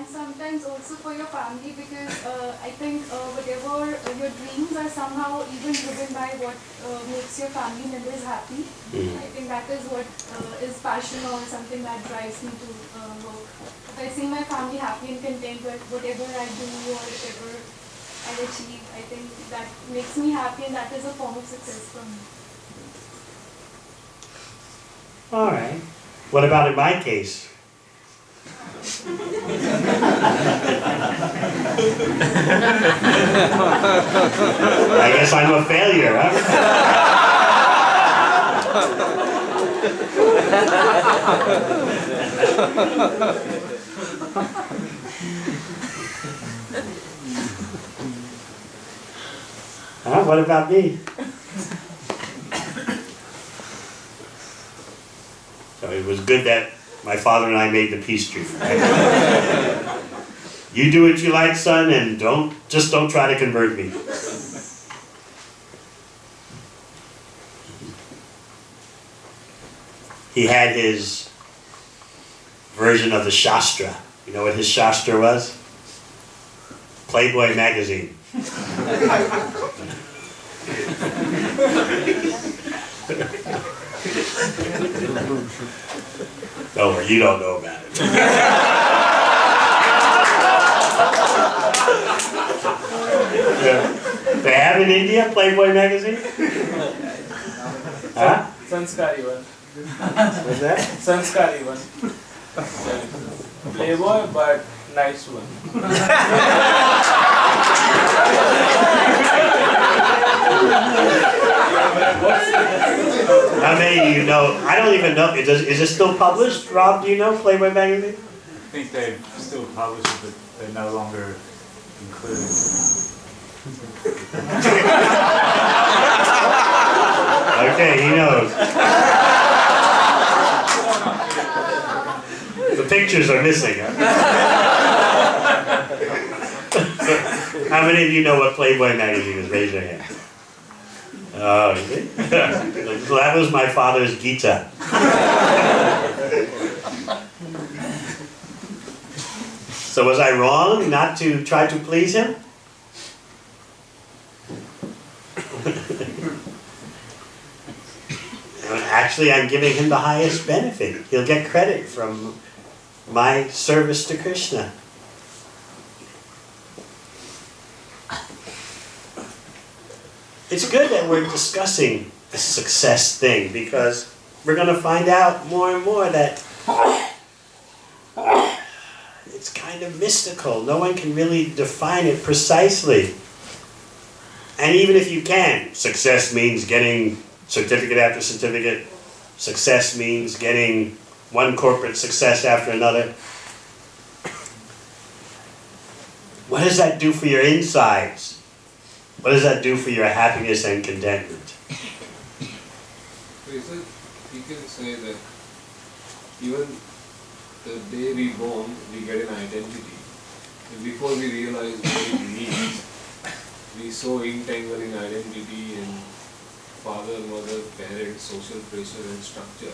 and sometimes also for your family, because I think whatever your dreams are somehow even driven by what makes your family members happy. I think that is what is passion or something that drives me to work. If I see my family happy and content with whatever I do or whatever I achieve, I think that makes me happy, and that is a form of success for me. All right. What about in my case? I guess I'm a failure, huh? Huh? What about me? So it was good that my father and I made the peace treaty. Right? You do what you like, son, and don't try to convert me. He had his version of the Shastra. You know what his Shastra was? Playboy magazine. Don't worry, you don't know about it. They have in India Playboy magazine? Huh? Sanskari one. What's that? Sanskari one. Playboy, but nice one. How many of you know? I don't even know. Is it still published? Rob, do you know Playboy magazine? I think they still publish it, but they're no longer included. Okay, he knows. The pictures are missing. Huh? How many of you know what Playboy magazine is? Raise your hand. Oh, you see? So that was my father's Gita. So was I wrong not to try to please him? Actually, I'm giving him the highest benefit. He'll get credit from my service to Krishna. It's good that we're discussing the success thing, because we're going to find out more and more that it's kind of mystical. No one can really define it precisely. And even if you can, success means getting certificate after certificate. Success means getting one corporate success after another. What does that do for your insides? What does that do for your happiness and contentment? So you can say that even the day we born, we get an identity. And before we realize what it means, we so entangled in identity and father, mother, parents, social pressure and structure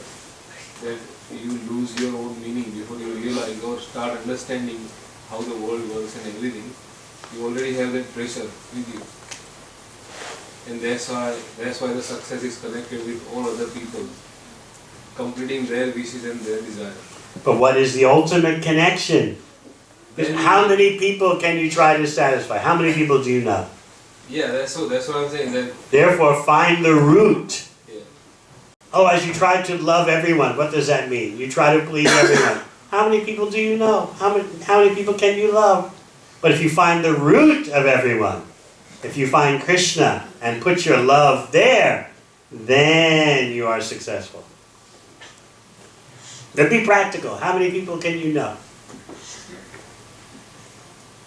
that you lose your own meaning before you realize or start understanding how the world works and everything. You already have that pressure with you. And that's why the success is connected with all other people, completing their wishes and their desires. But what is the ultimate connection? How many people can you try to satisfy? How many people do you know? Yeah, that's what I'm saying. That Therefore, find the root. yeah. Oh, as you try to love everyone, what does that mean? You try to please everyone. How many people do you know? How many people can you love? But if you find the root of everyone, if you find Krishna and put your love there, then you are successful. Then be practical. How many people can you know?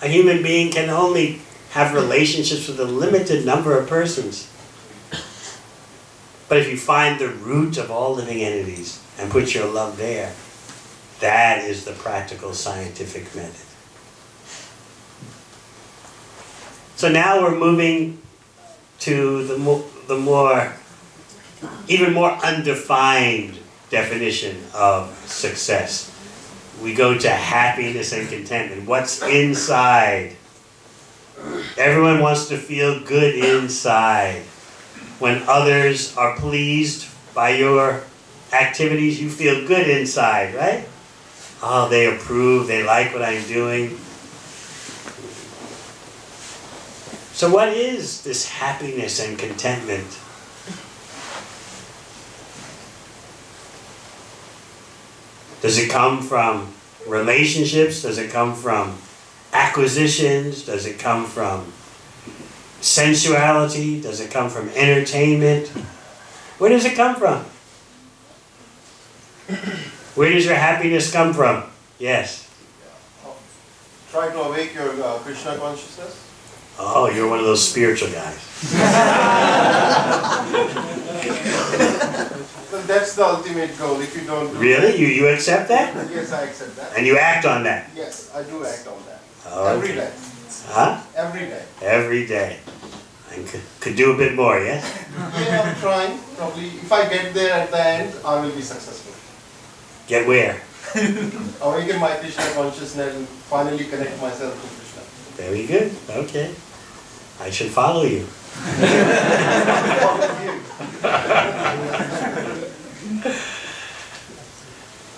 A human being can only have relationships with a limited number of persons. But if you find the root of all living entities and put your love there, that is the practical scientific method. So now we're moving to the more, even more undefined definition of success. We go to happiness and contentment. What's inside? Everyone wants to feel good inside. When others are pleased by your activities, you feel good inside, right? Oh, they approve, they like what I'm doing. So what is this happiness and contentment? Does it come from relationships? Does it come from acquisitions? Does it come from sensuality? Does it come from entertainment? Where does it come from? Where does your happiness come from? Yes. Try to awake your Krishna consciousness. Oh, you're one of those spiritual guys. Well, that's the ultimate goal. If you don't do Really? You accept that? Yes, I accept that. And you act on that? Yes, I do act on that. Oh, Every okay. day. Huh? Every day. Every day. And could do a bit more, yes? Yeah, I'm trying. Probably, if I get there at the end, I will be successful. Get where? Awaken my Krishna consciousness and finally connect myself to Krishna. Very good. Okay. I should follow you.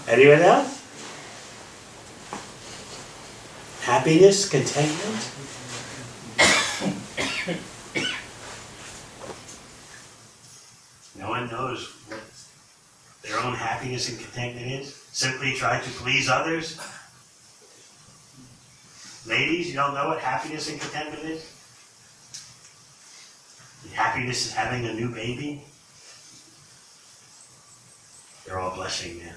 Anyone else? Happiness, contentment? No one knows what their own happiness and contentment is? Simply try to please others? Ladies, you don't know what happiness and contentment is? Happiness is having a new baby? They're all blushing now.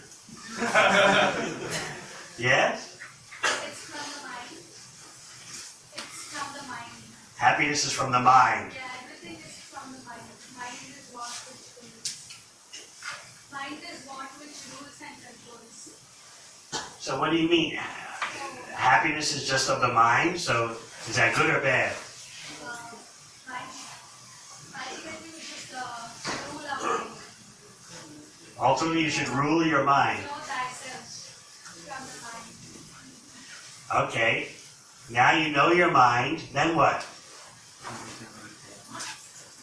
Yes? It's from the mind. It's from the mind. Happiness is from the mind. Yeah, everything is from the mind. Mind is what which rules. Mind is what which rules and controls. So what do you mean? Happiness is just of the mind, so is that good or bad? Mind. Ultimately, we should rule our mind. Ultimately, you should rule your mind. Know thyself from the mind. Okay. Now you know your mind, then what?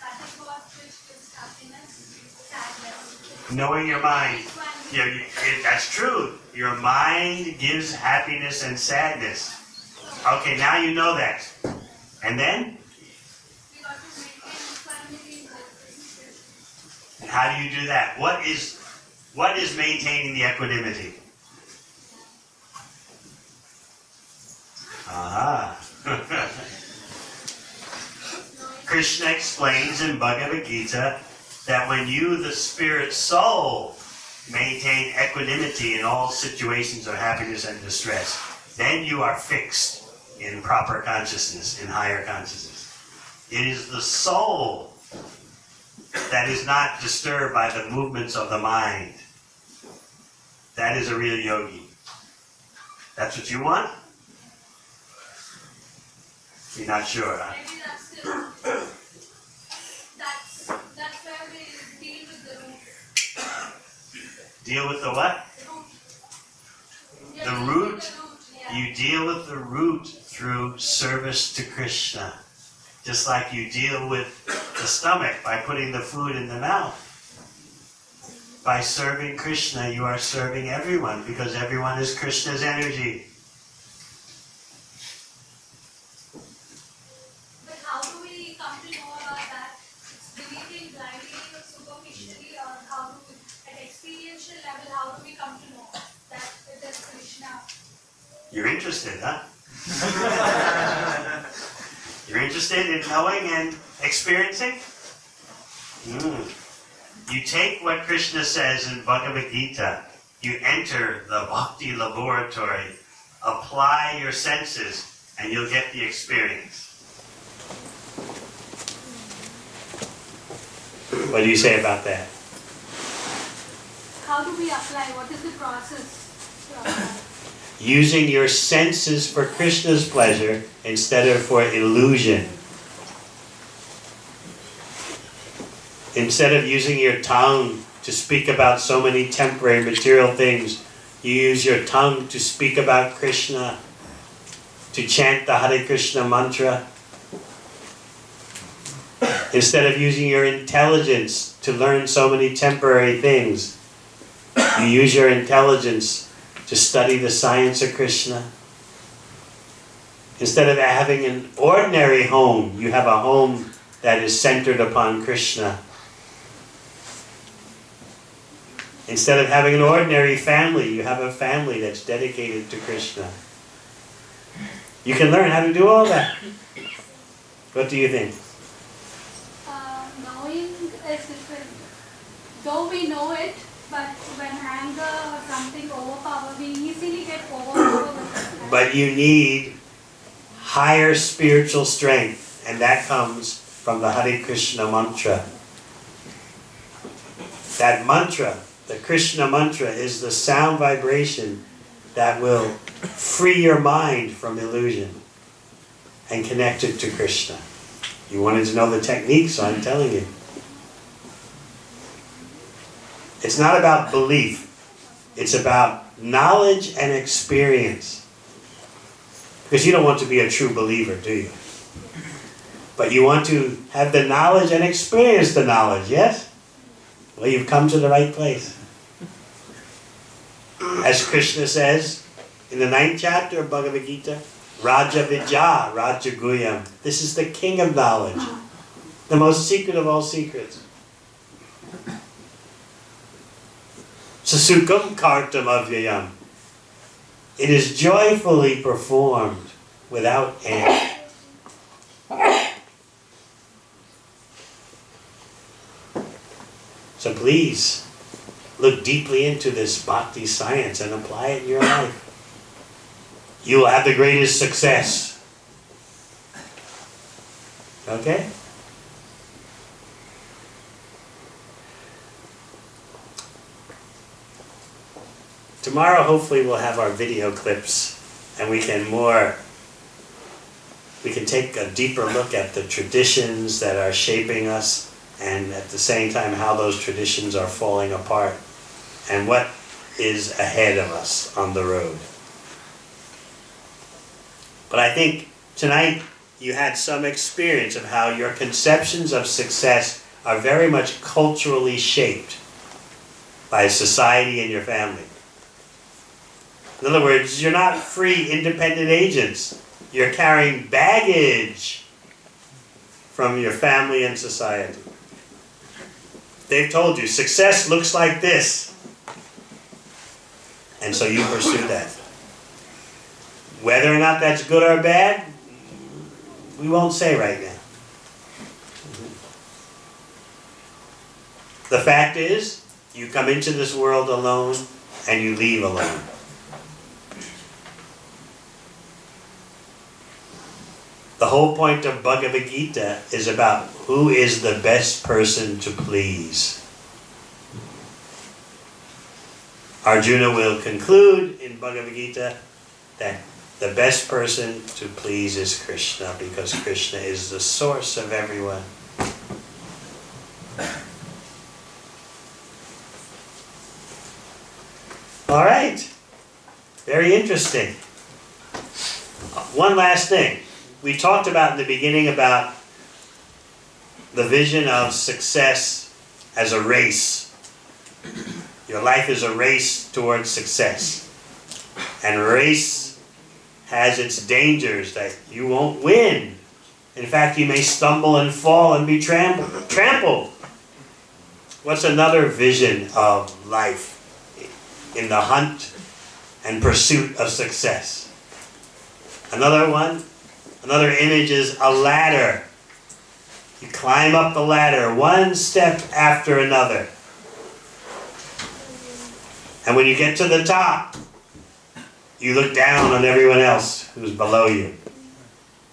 That is what which gives happiness, sadness. Knowing your mind. Yeah, that's true. Your mind gives happiness and sadness. Okay, now you know that. And then? We got to maintain equanimity in both. And how do you do that? What is maintaining the equanimity? Aha. Krishna explains in Bhagavad Gita that when you, the spirit soul, maintain equanimity in all situations of happiness and distress, then you are fixed in proper consciousness, in higher consciousness. It is the soul that is not disturbed by the movements of the mind. That is a real yogi. That's what you want? You're not sure, huh? Maybe that's still, that's where we deal with the root. Deal with the what? Yeah, The deal root? with the root, yeah. You deal with the root through service to Krishna. Just like you deal with the stomach by putting the food in the mouth. By serving Krishna, you are serving everyone because everyone is Krishna's energy. But how do we come to know about that? It's believing blindly or superficially, or how do we, at experiential level, how do we come to know that it is Krishna? You're interested, huh? You're interested in knowing and experiencing? You take what Krishna says in Bhagavad Gita, you enter the bhakti laboratory, apply your senses, and you'll get the experience. What do you say about that? How do we apply? What is the process to apply? Using your senses for Krishna's pleasure instead of for illusion. Instead of using your tongue to speak about so many temporary material things, you use your tongue to speak about Krishna, to chant the Hare Krishna mantra. Instead of using your intelligence to learn so many temporary things, you use your intelligence to study the science of Krishna. Instead of having an ordinary home, you have a home that is centered upon Krishna. Instead of having an ordinary family, you have a family that's dedicated to Krishna. You can learn how to do all that. What do you think? Knowing is different. Though we know it, but when anger or something overpower, we easily get overpowered with it. But you need higher spiritual strength. And that comes from the Hare Krishna mantra. That mantra, the Krishna mantra, is the sound vibration that will free your mind from illusion and connect it to Krishna. You wanted to know the technique, so I'm telling you. It's not about belief. It's about knowledge and experience. Because you don't want to be a true believer, do you? But you want to have the knowledge and experience the knowledge, yes? Well, you've come to the right place. As Krishna says in the 9th chapter of Bhagavad Gita, Raja Vidya, Raja Guyam. This is the king of knowledge, the most secret of all secrets. Sasukam kartam avyayam. It is joyfully performed without end. So please, look deeply into this bhakti science and apply it in your life. You will have the greatest success. Okay? Tomorrow, hopefully, we'll have our video clips and we can take a deeper look at the traditions that are shaping us, and at the same time how those traditions are falling apart and what is ahead of us on the road. But I think tonight you had some experience of how your conceptions of success are very much culturally shaped by society and your family. In other words, you're not free, independent agents. You're carrying baggage from your family and society. They've told you, success looks like this. And so you pursue that. Whether or not that's good or bad, we won't say right now. The fact is, you come into this world alone and you leave alone. The whole point of Bhagavad Gita is about who is the best person to please. Arjuna will conclude in Bhagavad Gita that the best person to please is Krishna, because Krishna is the source of everyone. All right. Very interesting. One last thing. We talked about in the beginning about the vision of success as a race. Your life is a race towards success. And a race has its dangers that you won't win. In fact, you may stumble and fall and be trampled. What's another vision of life in the hunt and pursuit of success? Another image is a ladder. You climb up the ladder one step after another. And when you get to the top, you look down on everyone else who's below you.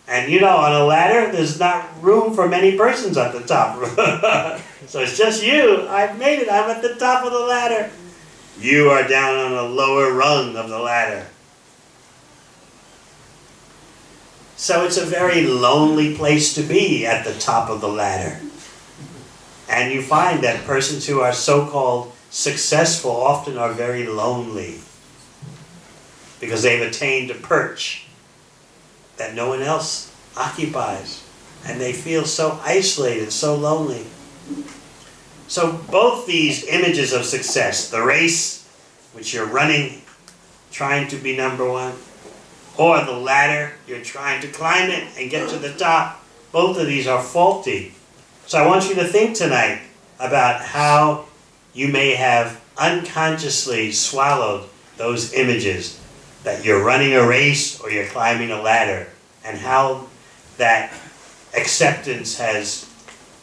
And you know, on a ladder, there's not room for many persons at the top. So it's just you. I've made it. I'm at the top of the ladder. You are down on a lower rung of the ladder. So it's a very lonely place to be at the top of the ladder. And you find that persons who are so-called successful often are very lonely because they've attained a perch that no one else occupies. And they feel so isolated, so lonely. So both these images of success, the race, which you're running, trying to be number one, or the ladder, you're trying to climb it and get to the top, both of these are faulty. So I want you to think tonight about how you may have unconsciously swallowed those images that you're running a race or you're climbing a ladder, and how that acceptance has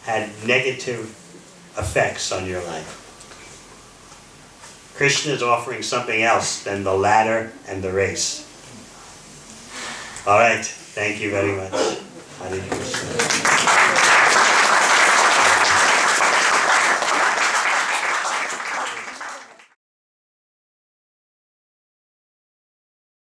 had negative effects on your life. Krishna is offering something else than the ladder and the race. All right, thank you very much. Hare Krishna.